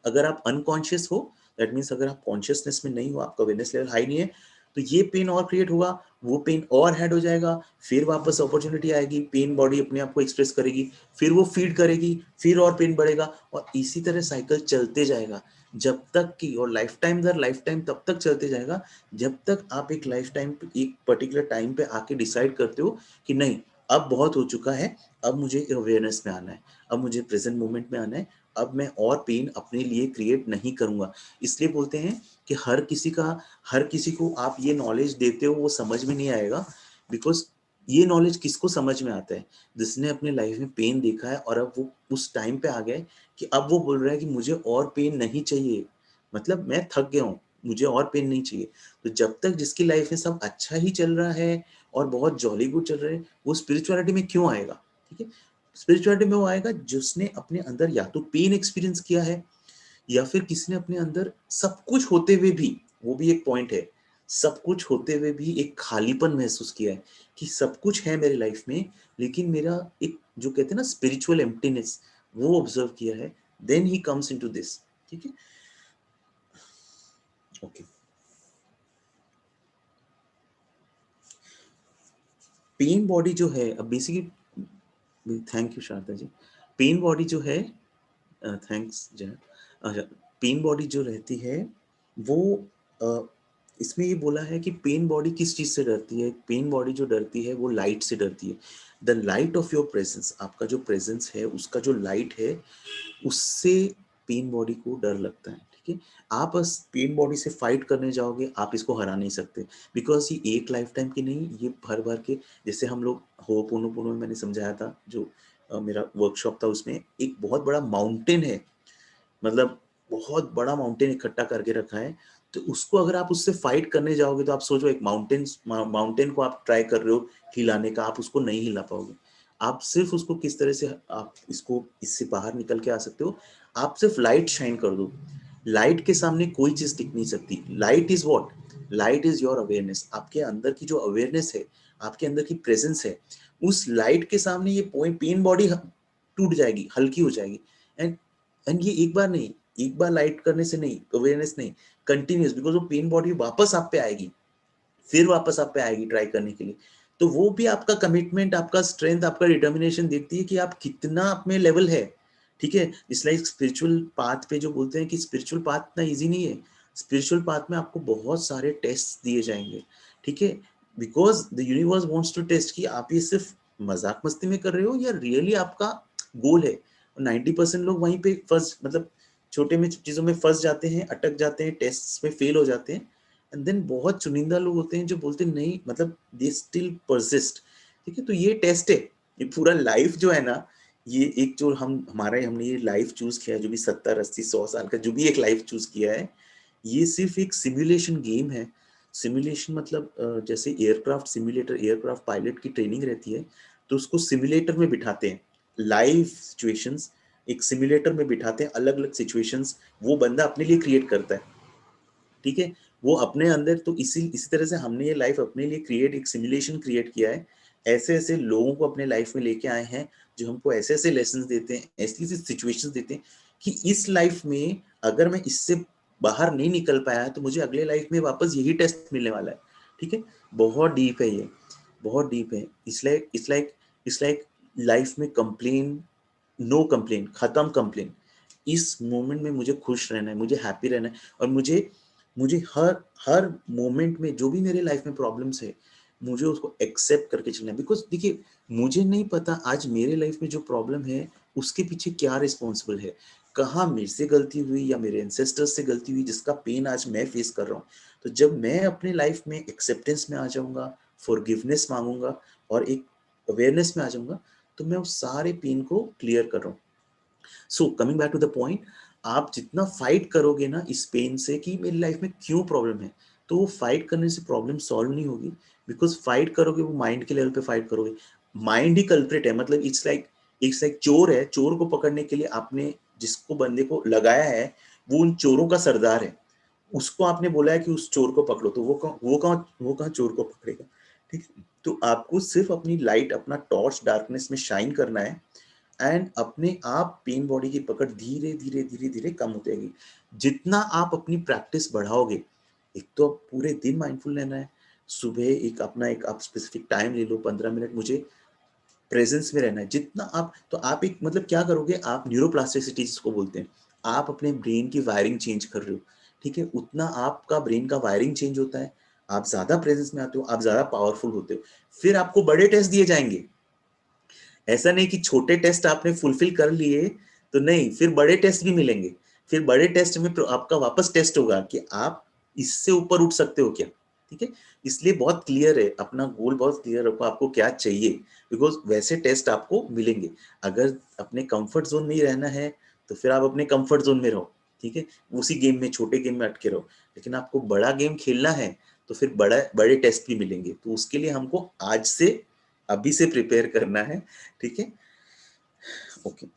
अगर आप अनकॉन्शियस हो, दैट मीन्स अगर आप कॉन्शियसनेस में नहीं हो, आपका अवेयरनेस लेवल हाई नहीं है, तो ये पेन और क्रिएट होगा, वो पेन और हेड हो जाएगा, फिर वापस अपॉर्चुनिटी आएगी, पेन बॉडी अपने आप को एक्सप्रेस करेगी, फिर वो फीड करेगी, फिर और पेन बढ़ेगा, और इसी तरह साइकिल चलते जाएगा जब तक कि, और life time their life time तब तक चलते जाएगा जब तक आप एक लाइफ टाइम एक पर्टिकुलर टाइम पे आके डिसाइड करते हो कि नहीं, अब बहुत हो चुका है, अब मुझे अवेयरनेस में आना है, अब मुझे प्रेजेंट मोमेंट में आना है, अब मैं और पेन अपने लिए क्रिएट नहीं करूंगा। इसलिए बोलते हैं कि हर किसी को आप ये नॉलेज देते हो वो समझ में नहीं आएगा, बिकॉज ये नॉलेज किसको समझ में आता है, जिसने अपने लाइफ में पेन देखा है और अब वो उस टाइम पे आ गए कि अब वो बोल रहा है कि मुझे और पेन नहीं चाहिए, मतलब मैं थक गया हूँ, मुझे और पेन नहीं चाहिए। तो जब तक जिसकी लाइफ में सब अच्छा ही चल रहा है और बहुत जॉली गुड चल रहा है, वो स्पिरिचुअलिटी में क्यों आएगा, ठीक है। स्पिरिचुअलिटी में वो आएगा जिसने अपने अंदर या तो पेन एक्सपीरियंस किया है, या फिर किसी ने अपने अंदर सब कुछ होते हुए भी, वो भी एक पॉइंट है, सब कुछ होते हुए भी एक खालीपन महसूस किया है, कि सब कुछ है मेरे लाइफ में लेकिन मेरा एक जो कहते हैं ना स्पिरिचुअल एम्प्टीनेस, वो ऑब्जर्व किया है, देन ही कम्स इनटू दिस, ठीक है। ओके, पेन बॉडी जो है अब basically, thank you Sharda ji, pain body जो है, थैंक्स जय, अच्छा, पेन बॉडी जो रहती है वो, अ, इसमें ये बोला है कि पेन बॉडी किस चीज से डरती है, पेन बॉडी जो डरती है वो लाइट से डरती है, the light of your presence, आपका जो प्रेजेंस है उसका जो लाइट है उससे पेन बॉडी को डर लगता है, ठीक ठीक है, आप बस पेन बॉडी से फाइट करने जाओगे, आप इसको हरा नहीं सकते, बिकॉज ये एक लाइफ टाइम की नहीं, ये भर भर के, जैसे हम लोग होपोनोपोनो में मैंने समझाया था, जो मेरा वर्कशॉप था, उसमें एक बहुत बड़ा माउंटेन है, मतलब बहुत बड़ा माउंटेन इकट्ठा करके रखा है, तो उसको अगर आप उससे फाइट करने जाओगे, तो आप सोचो एक माउंटेन को आप ट्राई कर रहे हो हिलाने का, आप उसको नहीं हिला पाओगे। आप सिर्फ उसको किस तरह से आप इसको इससे बाहर निकल के आ सकते हो, आप सिर्फ लाइट शाइन कर दो। लाइट के सामने कोई चीज टिक नहीं सकती। Light is what? Light is your awareness. आपके अंदर की जो अवेयरनेस है, आपके अंदर की प्रेजेंस है, उस लाइट के सामने ये पेन बॉडी टूट जाएगी, हल्की हो जाएगी। एंड एंड ये एक बार नहीं, एक बार लाइट करने से नहीं, अवेयरनेस नहीं, कंटिन्यूस, बिकॉज वो पेन बॉडी वापस आप पे आएगी, फिर वापस आप पे आएगी ट्राई करने के लिए। तो वो भी आपका कमिटमेंट, आपका स्ट्रेंथ, आपका डिटर्मिनेशन देखती है कि आप कितना आप में लेवल है। ठीक है, इसलिए स्पिरिचुअल पाथ पे जो बोलते हैं कि स्पिरिचुअल पाथ इतना इजी नहीं है। स्पिरिचुअल पाथ में आपको बहुत सारे टेस्ट दिए जाएंगे, ठीक है, because the universe wants to test कि आप ये सिर्फ मजाक मस्ती में कर रहे हो या रियली आपका गोल है। 90% लोग वहीं पे फंस, मतलब छोटे में चीजों में फंस जाते हैं, अटक जाते हैं, टेस्ट में फेल हो जाते हैं। एंड देन बहुत चुनिंदा लोग होते हैं जो बोलते हैं नहीं, मतलब दे स्टिल परसिस्ट। ठीक है, तो ये टेस्ट है, ये पूरा लाइफ जो है ना, ये एक जो हमने ये लाइफ चूज किया है, जो भी 70 80 100 साल का जो भी एक लाइफ चूज किया है, ये सिर्फ एक सिमुलेशन गेम है। सिमुलेशन मतलब जैसे एयरक्राफ्ट सिमुलेटर, एयरक्राफ्ट पायलट की ट्रेनिंग रहती है, तो उसको सिमुलेटर में बिठाते हैं, लाइव सिचुएशंस एक सिमुलेटर में बिठाते हैं, अलग अलग सिचुएशंस वो बंदा अपने लिए क्रिएट करता है। ठीक है, वो अपने अंदर, तो इसी तरह से हमने ये लाइफ अपने लिए एक सिमुलेशन क्रिएट किया है। ऐसे ऐसे लोगों को अपने लाइफ में लेके आए हैं, जो हमको ऐसे ऐसे लेसन देते हैं, ऐसी ऐसी सिचुएशंस देते हैं कि इस लाइफ में अगर मैं इससे बाहर नहीं निकल पाया तो मुझे अगले लाइफ में वापस यही टेस्ट मिलने वाला है। ठीक है, बहुत डीप है ये, बहुत डीप है। इसलिए इट्स लाइक लाइफ में कंप्लेन, नो कंप्लेन, खत्म कंप्लेन। इस मोमेंट में मुझे खुश रहना है, मुझे हैप्पी रहना है, और मुझे मुझे हर हर मोमेंट में जो भी मेरे लाइफ में प्रॉब्लम्स है, मुझे उसको एक्सेप्ट करके चलना है। बिकॉज देखिए, मुझे नहीं पता आज मेरे लाइफ में जो प्रॉब्लम है उसके पीछे क्या रिस्पॉन्सिबल है, कहाँ मेरे से गलती हुई या मेरे एंसेस्टर्स से गलती हुई, जिसका पेन आज मैं फेस कर रहा हूँ। तो जब मैं अपने लाइफ में एक्सेप्टेंस में आ जाऊंगा, फॉरगिवनेस मांगूंगा, और एक अवेयरनेस में आ जाऊंगा, तो मैं उस सारे पेन को क्लियर कर रहा हूँ। So coming back to the point, आप जितना फाइट करोगे ना इस पेन से कि मेरी लाइफ में क्यों प्रॉब्लम है, तो वो फाइट करने से प्रॉब्लम सॉल्व नहीं होगी। बिकॉज फाइट करोगे वो माइंड के लेवल पे फाइट करोगे, माइंड ही कल्प्रिट है। मतलब इट्स लाइक चोर है, चोर को पकड़ने के लिए आपने जिसको बंदे को लगाया है, वो उन चोरों का सरदार है, उसको आपने बोला है कि उस चोर को पकड़ो, तो वो कहाँ चोर को पकड़ेगा। ठीक है, तो आपको सिर्फ अपनी लाइट, अपना टॉर्च डार्कनेस में शाइन करना है, एंड अपने आप पेन बॉडी की पकड़ धीरे धीरे धीरे धीरे कम होती जाएगी। जितना आप अपनी प्रैक्टिस बढ़ाओगे, एक तो आप पूरे दिन माइंडफुल रहना है, सुबह एक आप स्पेसिफिक टाइम ले लो, 15 मिनट मुझे प्रेजेंस में रहना है। जितना आप, तो आप एक मतलब क्या करोगे, आप न्यूरोप्लास्टिसिटी जिसको बोलते हैं, आप अपने ब्रेन की वायरिंग चेंज कर रहे हो। ठीक है, उतना आपका ब्रेन का वायरिंग चेंज होता है, आप ज्यादा प्रेजेंस में आते हो, आप ज्यादा पावरफुल होते हो। फिर आपको बड़े टेस्ट दिए जाएंगे। ऐसा नहीं कि छोटे टेस्ट आपने फुलफिल कर लिए तो नहीं, फिर बड़े टेस्ट भी मिलेंगे। फिर बड़े टेस्ट में आपका वापस टेस्ट होगा कि आप इससे ऊपर उठ सकते हो क्या। ठीक है, इसलिए बहुत क्लियर है, अपना गोल बहुत क्लियर रखो, आपको क्या चाहिए, बिकॉज वैसे टेस्ट आपको मिलेंगे। अगर अपने कंफर्ट जोन में ही रहना है, तो फिर आप अपने कंफर्ट जोन में रहो। ठीक है, उसी गेम में, छोटे गेम में अटके रहो। लेकिन आपको बड़ा गेम खेलना है, तो फिर बड़े टेस्ट भी मिलेंगे, तो उसके लिए हमको आज से, अभी से प्रिपेयर करना है। ठीक है, ओके।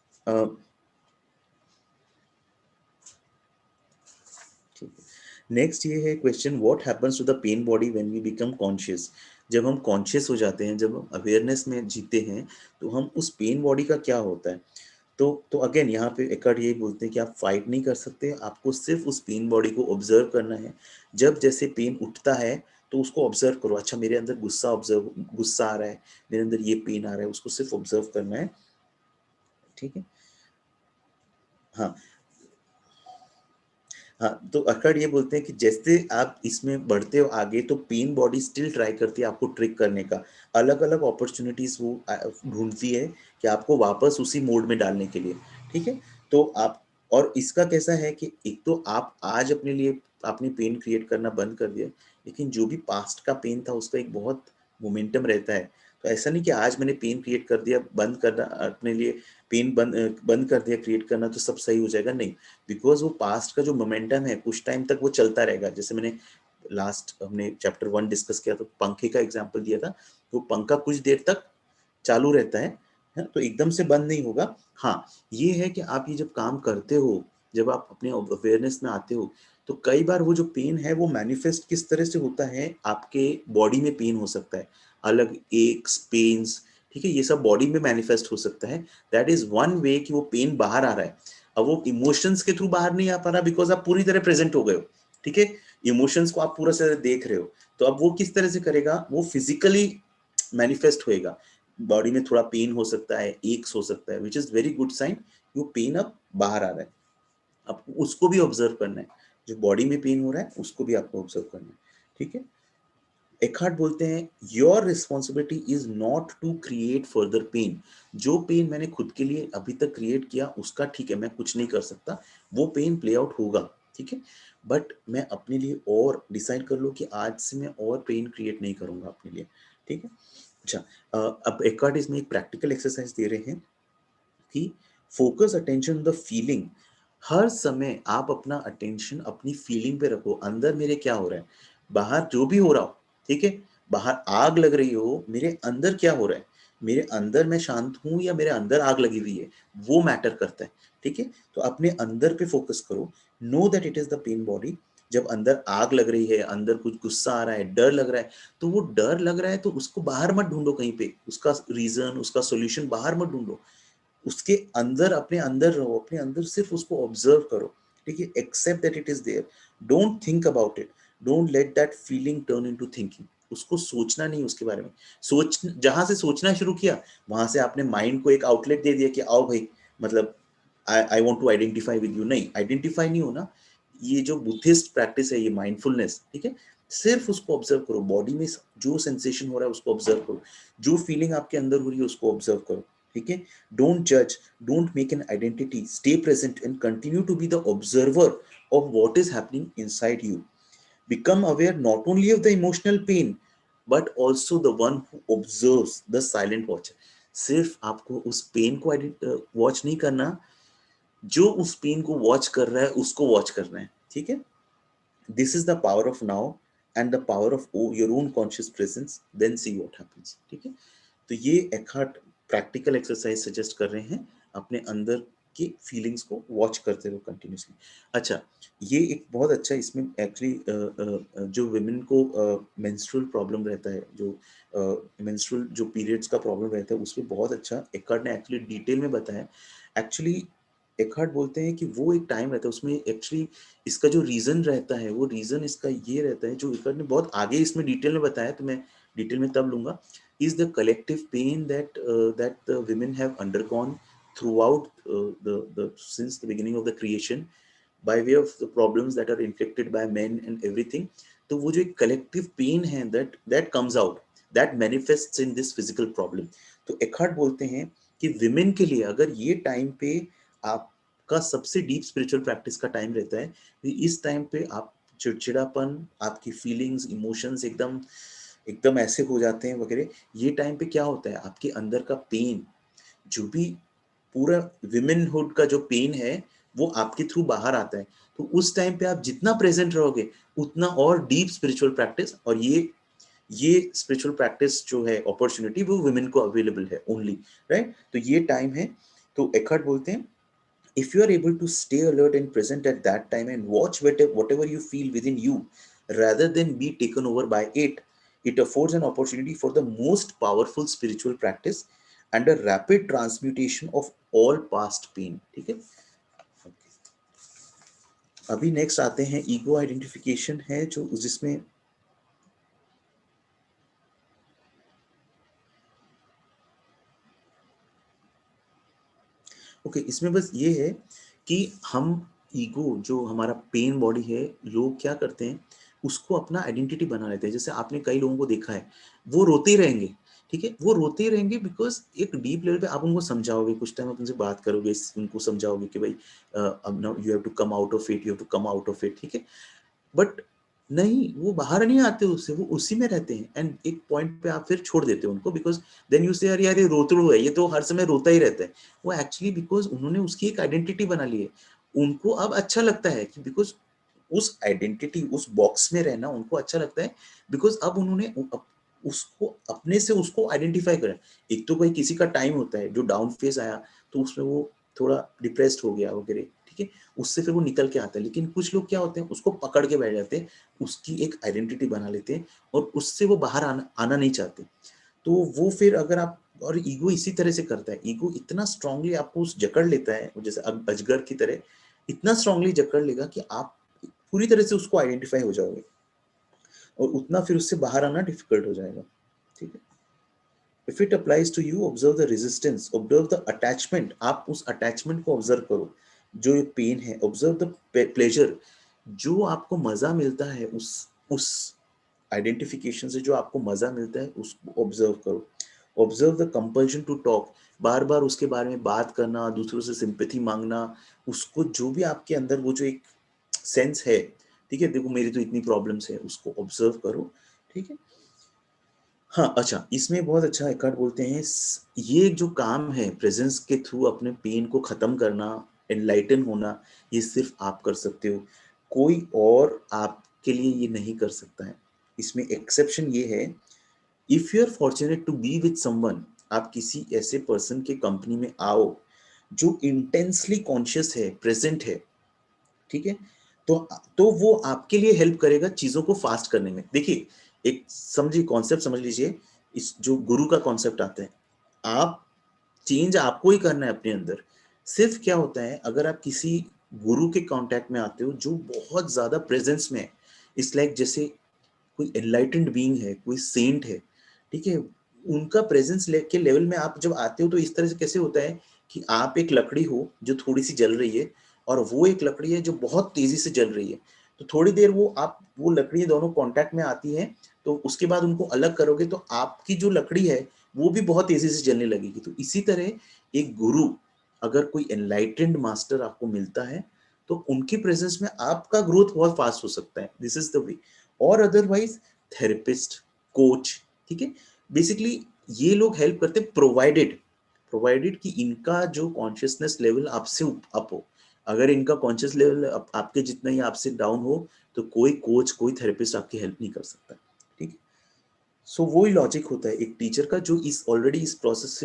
नेक्स्ट ये है question, what happens to the pain body when we become conscious. जब हम कॉन्शियस हो जाते हैं, जब हम अवेयरनेस में जीते हैं, तो हम उस पेन बॉडी का क्या होता है। तो अगेन यहाँ पे एकर्ट यही बोलते हैं कि आप फाइट नहीं कर सकते, आपको सिर्फ उस पेन बॉडी को ऑब्जर्व करना है। जब जैसे पेन उठता है, तो उसको ऑब्जर्व करो। अच्छा, मेरे अंदर गुस्सा आ रहा है, मेरे अंदर ये पेन आ रहा है, उसको सिर्फ ऑब्जर्व करना है। ठीक है, हाँ। हाँ, तो अकड़ ये बोलते हैं कि जैसे आप इसमें बढ़ते हो आगे, तो पेन बॉडी स्टिल ट्राई करती है आपको ट्रिक करने का, अलग अलग अपॉर्चुनिटीज वो ढूंढती है कि आपको वापस उसी मोड में डालने के लिए। ठीक है, तो आप और इसका कैसा है कि एक तो आप आज अपने लिए आपने पेन क्रिएट करना बंद कर दिया, लेकिन जो भी पास्ट का पेन था उसका एक बहुत मोमेंटम रहता है। तो ऐसा नहीं कि आज मैंने पेन क्रिएट कर दिया, बंद करना अपने लिए पेन बंद कर दिया क्रिएट करना तो सब सही हो जाएगा, नहीं। बिकॉज वो पास्ट का जो मोमेंटम है कुछ टाइम तक वो चलता रहेगा। जैसे मैंने लास्ट हमने चैप्टर 1 डिस्कस किया तो पंखे का एग्जांपल दिया था, वो पंखा कुछ देर तक चालू रहता है, तो एकदम से बंद नहीं होगा। हाँ, ये है कि आप ये जब काम करते हो, जब आप अपने अवेयरनेस में आते हो, तो कई बार वो जो पेन है वो मैनिफेस्ट किस तरह से होता है, आपके बॉडी में पेन हो सकता है, अलग एक्स पेन्स, ठीक है, ये सब बॉडी में मैनिफेस्ट हो सकता है। दैट इज वन वे कि वो पेन बाहर आ रहा है। अब वो इमोशंस के थ्रू बाहर नहीं आ पा रहा बिकॉज आप पूरी तरह प्रेजेंट हो गए हो, ठीक है, इमोशंस को आप पूरा से देख रहे हो। तो अब वो किस तरह से करेगा, वो फिजिकली मैनिफेस्ट होएगा। बॉडी में थोड़ा पेन हो सकता है, एक्स हो सकता है, which is very good sign, वो पेन अब बाहर आ रहा है। आपको उसको भी ऑब्जर्व करना है, जो बॉडी में पेन हो रहा है उसको भी आपको ऑब्जर्व करना है, ठीक है। एखार्ट बोलते हैं your responsibility is not to create further pain. जो पेन मैंने खुद के लिए अभी तक क्रिएट किया उसका ठीक है, मैं कुछ नहीं कर सकता, वो पेन प्ले आउट होगा, ठीक है, बट मैं अपने लिए और डिसाइड कर लो कि आज से मैं और पेन क्रिएट नहीं करूंगा अपने लिए, ठीक है। अच्छा, अब एकार्ट इसमें एक प्रैक्टिकल एक्सरसाइज दे रहे हैं कि फोकस अटेंशन द फीलिंग। हर समय आप अपना अटेंशन अपनी फीलिंग पे रखो, अंदर मेरे क्या हो रहा है, बाहर जो भी हो रहा हो, ठीक है, बाहर आग लग रही हो, मेरे अंदर क्या हो रहा है, मेरे अंदर मैं शांत हूं या मेरे अंदर आग लगी हुई है, वो मैटर करता है, ठीक है। तो अपने अंदर पे फोकस करो, know that it is the pain body. जब अंदर आग लग रही है, अंदर कुछ गुस्सा आ रहा है, डर लग रहा है, तो वो डर लग रहा है तो उसको बाहर मत ढूंढो कहीं पे, उसका रीजन उसका सॉल्यूशन बाहर मत ढूंढो, उसके अंदर अपने अंदर रहो, अपने अंदर सिर्फ उसको ऑब्जर्व करो, ठीक है, accept that it is there, don't think about it, don't let that feeling turn into thinking. उसको सोचना नहीं उसके बारे में, सोच जहां से सोचना शुरू किया वहां से आपने माइंड को एक आउटलेट दे दिया कि आओ भाई, मतलब I want to identify with you, नहीं, आइडेंटिफाई नहीं होना। ये जो बुद्धिस्ट प्रैक्टिस है ये माइंडफुलनेस, ठीक है, सिर्फ उसको ऑब्जर्व करो, बॉडी में जो सेंसेशन हो रहा है उसको ऑब्जर्व करो, जो फीलिंग आपके अंदर हो रही है उसको ऑब्जर्व करो, ठीक है। डोंट जज, don't make an identity, stay present and continue to be the observer of what is happening inside you. Become aware not only of the emotional pain but also the one who observes, the silent watcher। सिर्फ आपको उस pen को watch नहीं करना, जो उस pen को watch कर रहा है उसको वॉच करना है, ठीक है। This is the power of now and the power of your own conscious presence, then see what happens, ठीक है। तो ये एखार्ट प्रैक्टिकल एक्सरसाइज सजेस्ट कर रहे हैं, अपने अंदर की फीलिंग्स को वॉच करते हुए कंटिन्यूसली। अच्छा, ये एक बहुत अच्छा इसमें एक्चुअली जो विमेन को मेंस्ट्रुअल प्रॉब्लम रहता है, जो मेंस्ट्रुअल जो पीरियड्स का प्रॉब्लम रहता है, उसमें बहुत अच्छा एकार्ट ने एक्चुअली डिटेल में बताया। एक्चुअली एकार्ट बोलते हैं कि वो एक टाइम रहता है उसमें एक्चुअली इसका जो रीजन रहता है, वो रीजन इसका ये रहता है, जो एकार्ट ने बहुत आगे इसमें डिटेल में बताया, तो मैं डिटेल में तब लूंगा, is the collective pain that the women have undergone throughout the since the beginning of the creation by way of the problems that are inflicted by men and everything। तो वो जो एक collective pain है that comes out, that manifests in this physical problem। तो एखार्ट बोलते हैं कि women के लिए अगर ये टाइम पे आपका सबसे डीप स्पिरिचुअल प्रैक्टिस का टाइम रहता है, तो इस टाइम पे आप चिड़चिड़ापन, आपकी फीलिंग्स इमोशंस एकदम एकदम ऐसे हो जाते हैं वगैरह। ये टाइम पे क्या होता है, आपके अंदर का पेन, जो भी पूरा विमेनहुड का जो पेन है वो आपके थ्रू बाहर आता है। तो उस टाइम पे आप जितना प्रेजेंट रहोगे उतना और डीप स्पिरिचुअल प्रैक्टिस, और ये स्पिरिचुअल प्रैक्टिस जो है अपॉर्चुनिटी वो वुमेन को अवेलेबल है ओनली, राइट। तो ये टाइम है। तो एकार्ट बोलते हैं if you are able to stay alert and present at that time and watch whatever you feel within you rather than be taken over by it, it affords an opportunity for the most powerful spiritual practice and a rapid transmutation of all past pain, ठीक है। अभी next आते हैं ego identification है, जो जिसमें okay इसमें बस ये है कि हम ईगो जो हमारा पेन बॉडी है, लोग क्या करते हैं उसको अपना आइडेंटिटी बना लेते हैं। जैसे आपने कई लोगों को देखा है वो रोते ही रहेंगे, ठीक है, वो रोते ही रहेंगे बिकॉज एक डीप लेवल पे आप उनको समझाओगे, कुछ टाइम आप उनसे बात करोगे, उनको समझाओगे कि भाई अब now you have to come out of it, you have to come out of it, ठीक है। बट नहीं, वो बाहर नहीं आते उससे, वो उसी में रहते हैं, एंड एक पॉइंट पे आप फिर छोड़ देते हो उनको, बिकॉज देन यू से यार यार ये रोतड़ू है, ये तो हर समय रोता ही रहता है। वो एक्चुअली बिकॉज उन्होंने उसकी एक आइडेंटिटी बना ली है, उनको अब अच्छा लगता है कि बिकॉज उस आइडेंटिटी, उस बॉक्स में रहना उनको अच्छा लगता है, बिकॉज अब उन्होंने उसको अपने से उसको आइडेंटिफाई करें। एक तो कोई किसी का टाइम होता है जो डाउन फेज आया, तो उसमें वो थोड़ा डिप्रेस्ड हो गया वगैरह, ठीक है, उससे फिर वो निकल के आता है। लेकिन कुछ लोग क्या होते हैं, उसको पकड़ के बैठ जाते हैं, उसकी एक आइडेंटिटी बना लेते हैं, और उससे वो बाहर आना नहीं चाहते। तो वो फिर अगर आप, और ईगो इसी तरह से करता है, ईगो इतना स्ट्रांगली आपको उस जकड़ लेता है, जैसे अजगर की तरह इतना स्ट्रांगली जकड़ लेगा कि आप पूरी तरह से उसको आइडेंटिफाई हो जाओगे, और उतना फिर उससे बाहर आना डिफिकल्ट हो जाएगा, ठीक है। If it applies to you, observe the resistance, observe the attachment, आप उस अटैचमेंट को ऑब्जर्व करो, जो ये पेन है। ऑब्जर्व द प्लेजर, जो आपको मजा मिलता है उस आइडेंटिफिकेशन से, जो आपको मजा मिलता है उसको ऑब्जर्व करो। Observe the compulsion to talk, बार बार उसके बारे में बात करना, दूसरों से सिंपैथी मांगना, उसको जो भी आपके अंदर वो जो एक सेंस है, ठीक है, देखो मेरी तो इतनी प्रॉब्लम्स है, उसको ऑब्जर्व करो, ठीक है। हाँ, अच्छा, इसमें बहुत अच्छा एक बोलते हैं, ये जो काम है प्रेजेंस के थ्रू अपने पेन को खत्म करना, एनलाइटन होना, ये सिर्फ आप कर सकते हो, कोई और आपके लिए ये नहीं कर सकता है। इसमें एक्सेप्शन ये है, if you are fortunate to be with someone, आप किसी ऐसे पर्सन के कंपनी में आओ जो इंटेंसली कॉन्शियस है, प्रेजेंट है, ठीक है, तो वो आपके लिए हेल्प करेगा चीजों को फास्ट करने में। देखिए, एक समझिए, कॉन्सेप्ट समझ लीजिए, इस जो गुरु का कॉन्सेप्ट आता है, आप चेंज आपको ही करना है अपने अंदर। सिर्फ क्या होता है, अगर आप किसी गुरु के कांटेक्ट में आते हो जो बहुत ज्यादा प्रेजेंस में है, इट्स लाइक जैसे कोई एनलाइटेंड बीइंग है, कोई सेंट है, ठीक है, उनका प्रेजेंस के लेवल में आप जब आते हो, तो इस तरह से कैसे होता है कि आप एक लकड़ी हो जो थोड़ी सी जल रही है, और वो एक लकड़ी है जो बहुत तेजी से जल रही है। तो थोड़ी देर वो लकड़ी दोनों कांटेक्ट में आती है, तो उसके बाद उनको अलग करोगे, तो आपकी जो लकड़ी है वो भी बहुत तेजी से जलने लगेगी। तो इसी तरह एक गुरु, अगर कोई एनलाइटेंड मास्टर आपको मिलता है, तो उनकी प्रेजेंस में आपका ग्रोथ बहुत फास्ट हो सकता है, दिस इज द वे। और अदरवाइज थेरेपिस्ट, कोच, ठीक है, बेसिकली ये लोग हेल्प करते, प्रोवाइडेड प्रोवाइडेड कि इनका जो कॉन्शियसनेस लेवल आपसे अप हो। अगर इनका कॉन्शियस लेवल आपके जितना ही आपसे डाउन हो, तो कोई कोच, कोई थेरेपिस्ट आपकी हेल्प नहीं कर सकता, ठीक है। सो वही लॉजिक होता है एक टीचर का, जो इस ऑलरेडी इस प्रोसेस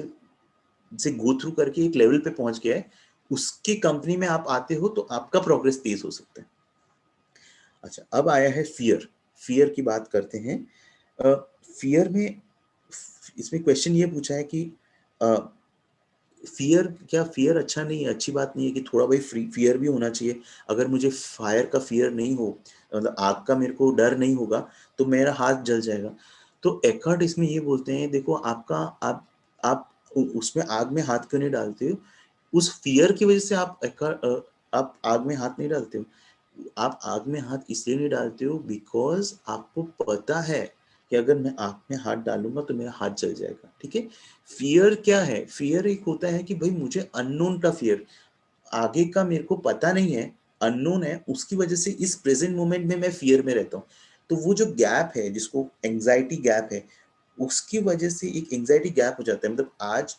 से गो थ्रू करके एक लेवल पे पहुंच गया है, उसकी कंपनी में आप आते हो, तो आपका प्रोग्रेस तेज हो सकता है। अच्छा, अब आया है फियर। फियर की बात करते हैं। फियर में, इसमें क्वेश्चन ये पूछा है कि फियर, क्या फियर अच्छा नहीं है, अच्छी बात नहीं है कि थोड़ा भाई फियर भी होना चाहिए। अगर मुझे फायर का फियर नहीं हो, मतलब आग का मेरे को डर नहीं होगा, तो मेरा हाथ जल जाएगा। तो एकर्ट इसमें ये बोलते हैं, देखो आपका, आप उसमें आग में हाथ क्यों नहीं डालते हो, उस फियर की वजह से आप आग में हाथ नहीं डालते हो। आप आग में हाथ इसलिए नहीं डालते हो बिकॉज आपको पता है कि अगर मैं आग में हाथ डालूंगा तो मेरा हाथ जल जाएगा, ठीक है। फियर क्या है, फियर एक होता है कि भाई मुझे अननोन का फियर, आगे का मेरे को पता नहीं है, अननोन है, उसकी वजह से इस प्रेजेंट मोमेंट में मैं फियर में रहता हूँ। तो वो जो गैप है, जिसको एंजाइटी गैप है, उसकी वजह से एक एंजाइटी गैप हो जाता है। मतलब आज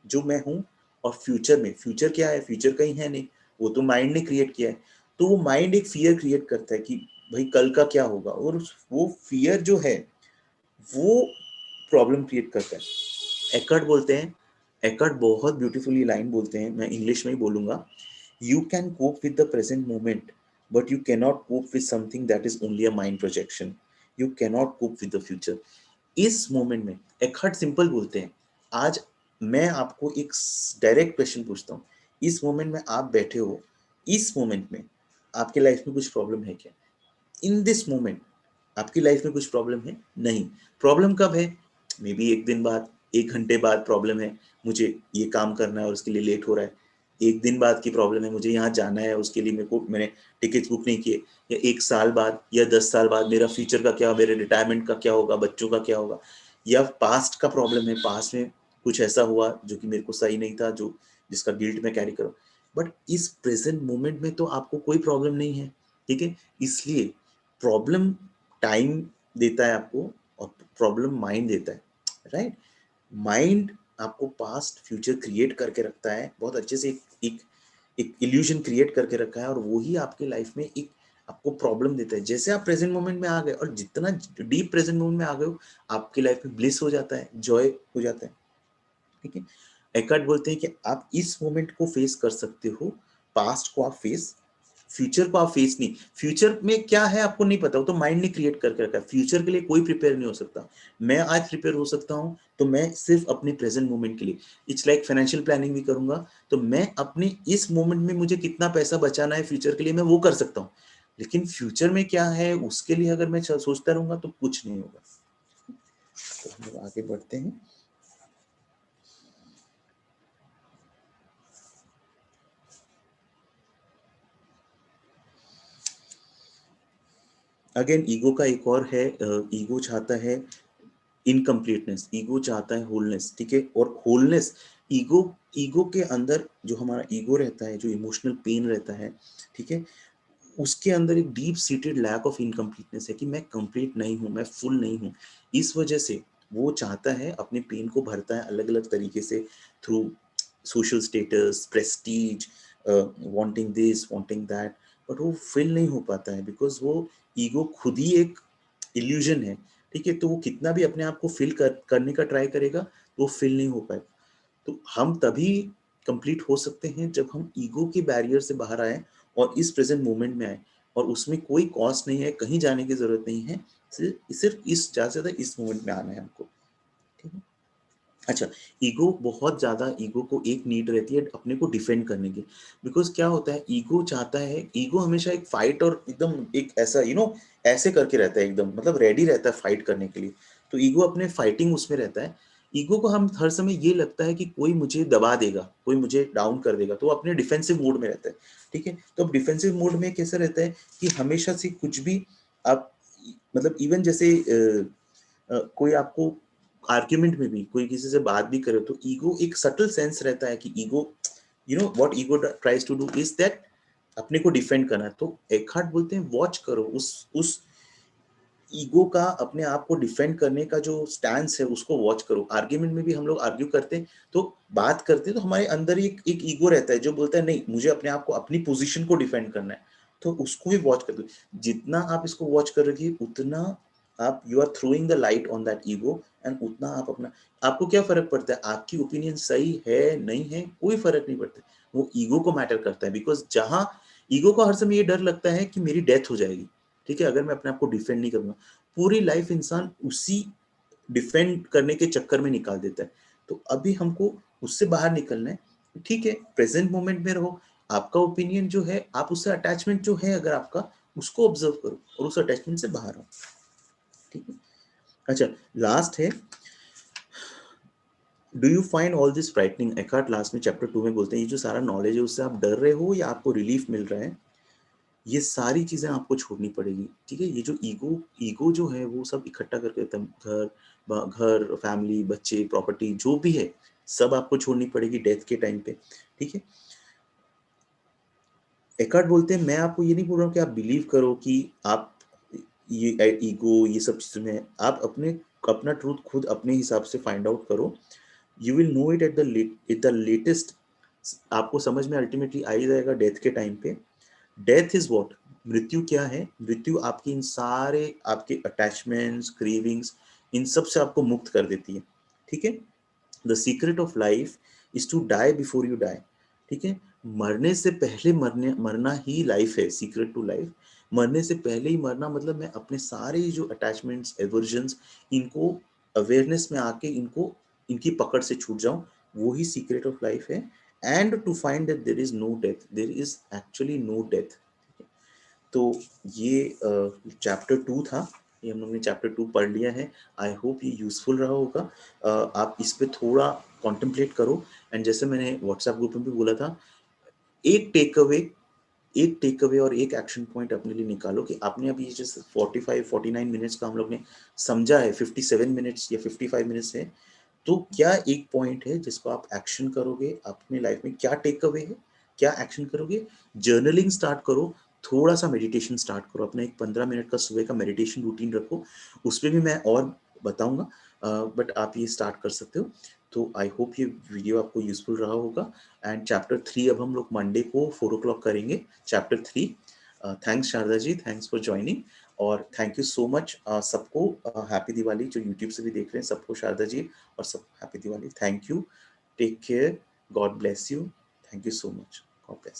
जो मैं हूँ, और फ्यूचर में, फ्यूचर क्या है, फ्यूचर कहीं है नहीं, वो तो माइंड ने क्रिएट किया है। तो वो माइंड एक फियर क्रिएट करता है कि भाई कल का क्या होगा, और वो फियर जो है वो प्रॉब्लम क्रिएट करता है। एकर्ट बोलते हैं, एकर्ट बहुत ब्यूटीफुली लाइन बोलते हैं, मैं इंग्लिश में ही बोलूंगा, you can cope with the present moment, but you cannot cope with something that is only a mind projection. You cannot cope with the future. इस मोमेंट में एकहर्ट सिंपल बोलते हैं, आज मैं आपको एक डायरेक्ट क्वेश्चन पूछता हूँ, इस मोमेंट में आप बैठे हो, इस मोमेंट में आपके लाइफ में कुछ प्रॉब्लम है क्या? इन दिस मोमेंट आपकी लाइफ में कुछ प्रॉब्लम है? नहीं। प्रॉब्लम कब है? मे बी एक दिन बाद, एक घंटे बाद प्रॉब्लम है, मुझे ये काम करना है और उसके लिए लेट हो रहा है। एक दिन बाद की प्रॉब्लम है, मुझे यहाँ जाना है, उसके लिए मैंने टिकट्स बुक नहीं किए। या एक साल बाद या 10 साल बाद मेरा फ्यूचर का क्या, मेरे रिटायरमेंट का क्या होगा, बच्चों का क्या होगा। या पास्ट का प्रॉब्लम है, पास्ट में कुछ ऐसा हुआ जो कि मेरे को सही नहीं था, जो जिसका गिल्ट मैं कैरी करूँ, बट इस प्रेजेंट मोमेंट में तो आपको कोई प्रॉब्लम नहीं है, ठीक है। इसलिए प्रॉब्लम टाइम देता है आपको, और प्रॉब्लम माइंड देता है, राइट। माइंड आपको पास्ट फ्यूचर क्रिएट करके रखता है बहुत अच्छे से, एक एक इल्यूजन क्रिएट करके रखा है, और वही आपके लाइफ में एक आपको प्रॉब्लम देता है। जैसे आप प्रेजेंट मोमेंट में आ गए, और जितना डीप प्रेजेंट मोमेंट में आ गए हो, आपकी लाइफ में ब्लिस हो जाता है, जॉय हो जाता है, ठीक है। एकार्ट बोलते हैं कि आप इस मोमेंट को फेस कर सकते हो, पास्ट को आप फेस, फ्यूचर को आप फेस नहीं। फ्यूचर में क्या है आपको नहीं पता, वो तो माइंड ने क्रिएट करके रखा है। फ्यूचर के लिए कोई प्रिपेयर नहीं हो सकता। मैं आज प्रिपेयर हो सकता हूं तो मैं सिर्फ अपने प्रेजेंट मोमेंट के लिए, इट्स लाइक फाइनेंशियल प्लानिंग भी करूंगा, तो मैं अपने इस मोमेंट में मुझे कितना पैसा बचाना है फ्यूचर के लिए, मैं वो कर सकता हूँ। लेकिन फ्यूचर में क्या है उसके लिए अगर मैं सोचता रहूंगा तो कुछ नहीं होगा। तो हम लोग आगे बढ़ते हैं। अगेन ईगो का एक और है, ईगो चाहता है इनकम्प्लीटनेस, ईगो चाहता है होलनेस, ठीक है। और होलनेस, ईगो ईगो के अंदर जो हमारा ईगो रहता है, जो इमोशनल पेन रहता है, ठीक है, उसके अंदर एक deep seated lack of incompleteness है कि मैं कंप्लीट नहीं हूँ, मैं फुल नहीं हूँ। इस वजह से वो चाहता है, अपने पेन को भरता है अलग अलग तरीके से, through social status, Prestige, wanting this wanting that, but वो फिल नहीं हो पाता है, बिकॉज वो ईगो खुद ही एक इल्यूजन है, ठीक है। तो वो कितना भी अपने आप को करने का ट्राई करेगा, तो वो फिल नहीं हो पाएगा। तो हम तभी कंप्लीट हो सकते हैं जब हम ईगो के बैरियर से बाहर आए, और इस प्रेजेंट मोमेंट में आए, और उसमें कोई कॉस्ट नहीं है, कहीं जाने की जरूरत नहीं है, सिर्फ इस ज्यादा से ज्यादा इस मोमेंट में आना है हमको, ठीक है। अच्छा, ईगो बहुत ज्यादा, ईगो को एक नीड रहती है अपने को डिफेंड करने की। बिकॉज क्या होता है, ईगो चाहता है, ईगो हमेशा एक फाइट, और एकदम एक ऐसा ऐसे करके रहता है, एकदम मतलब रेडी रहता है फाइट करने के लिए। तो ईगो अपने फाइटिंग उसमें रहता है। ईगो को हम हर समय ये लगता है कि कोई मुझे दबा देगा, कोई मुझे डाउन कर देगा, तो वो अपने डिफेंसिव मोड में रहता है, ठीक है। तो अब डिफेंसिव मोड में कैसा रहता है कि हमेशा से कुछ भी आप, मतलब इवन जैसे कोई आपको आर्ग्यूमेंट में भी कोई किसी से बात भी करे, तो ईगो एक सटल सेंस रहता है कि ego, what ego tries to do is that, अपने को डिफेंड करना है। तो एकार्ट बोलते हैं वॉच करो उस ईगो का, अपने आप को डिफेंड करने का जो स्टैंस है उसको वॉच करो। आर्ग्यूमेंट में भी हम लोग आर्ग्यू करते हैं, तो बात करते हैं, तो हमारे अंदर एक ईगो रहता है जो बोलता है नहीं, मुझे अपने आप को, अपनी पोजीशन को डिफेंड करना है, तो उसको भी वॉच कर दो। जितना आप इसको वॉच कर रखिए, उतना आप, you are throwing the light on that ego, and उतना आप अपना, आपको क्या फर्क पड़ता है आपकी ओपिनियन सही है नहीं है, कोई फर्क नहीं पड़ता। वो ईगो को मैटर करता है, बिकॉज जहां ईगो को हर समय ये डर लगता है कि मेरी डेथ हो जाएगी, ठीक है, अगर मैं अपने आप को डिफेंड नहीं करूंगा। पूरी लाइफ इंसान उसी डिफेंड करने के चक्कर में निकाल देता है। तो अभी हमको उससे बाहर निकलना है, ठीक है, प्रेजेंट मोमेंट में रहो। आपका ओपिनियन जो है, आप उससे अटैचमेंट जो है अगर आपका, उसको ऑब्जर्व करो और उस अटैचमेंट से बाहर आओ, ठीक है। अच्छा, लास्ट है, do you find all this frightening. Eckhart last में चैप्टर 2 में बोलते हैं, ये जो सारा नॉलेज है उससे आप डर रहे हो या आपको रिलीफ मिल रहा है, ये सारी चीजें आपको छोड़नी पड़ेगी, ठीक है। ये जो ईगो ईगो जो है वो सब इकट्ठा करके घर, फैमिली, बच्चे, प्रॉपर्टी, जो भी है, सब आपको छोड़नी पड़ेगी डेथ के टाइम पे, ठीक है। एकार्ट बोलते हैं, मैं आपको ये नहीं बोल रहा हूँ कि आप बिलीव करो कि आप ये ईगो ये सब चीजों में, आप अपने अपना ट्रूथ खुद अपने हिसाब से फाइंड आउट करो। You will know it at the latest, आपको समझ में अल्टीमेटली आ ही जाएगा डेथ के टाइम पे। डेथ इज वॉट, मृत्यु क्या है, मृत्यु आपकी इन सारे आपके अटैचमेंट्स, क्रेविंग्स, इन सब से आपको मुक्त कर देती है, ठीक है। The secret of life is to die before you die, ठीक है। मरने से पहले मरना ही लाइफ है, सीक्रेट टू लाइफ। मरने से पहले ही मरना, मतलब मैं अपने सारे जो अटैचमेंट्स, एवर्जन्स, इनको अवेयरनेस में आके इनको, इनकी पकड़ से छूट जाऊं, वो ही सीक्रेट ऑफ लाइफ है। And to find that there is no death, there is actually no death. तो ये चैप्टर 2 था, ये हम लोग ने चैप्टर 2 पढ़ लिया है। आई होप ये यूजफुल रहा होगा। आप इस पे थोड़ा कॉन्टेम्पलेट करो, एंड जैसे मैंने व्हाट्सएप ग्रुप में भी बोला था, एक टेक अवे, एक टेक अवे और एक एक्शन पॉइंट अपने लिए निकालो कि आपने अभी जैसे 45-49 मिनट्स का हम लोग ने समझा है, 57 मिनट्स या 55 मिनट्स है, तो क्या एक पॉइंट है जिसको आप एक्शन करोगे अपनी लाइफ में, क्या टेक अवे है, क्या एक्शन करोगे? जर्नलिंग स्टार्ट करो, थोड़ा सा मेडिटेशन स्टार्ट करो, अपना एक 15 मिनट का सुबह का मेडिटेशन रूटीन रखो, उसमें भी मैं और बताऊंगा, बट आप ये स्टार्ट कर सकते हो। तो आई होप ये वीडियो आपको यूजफुल रहा होगा। एंड चैप्टर 3 अब हम लोग मंडे को 4 o'clock करेंगे, chapter 3। Thanks Sharda ji, thanks for joining, और थैंक यू सो मच सबको। हैप्पी दिवाली जो यूट्यूब से भी देख रहे हैं सबको, शारदा जी और सब happy Diwali. Thank you, take care, God bless you, thank you so much, God bless.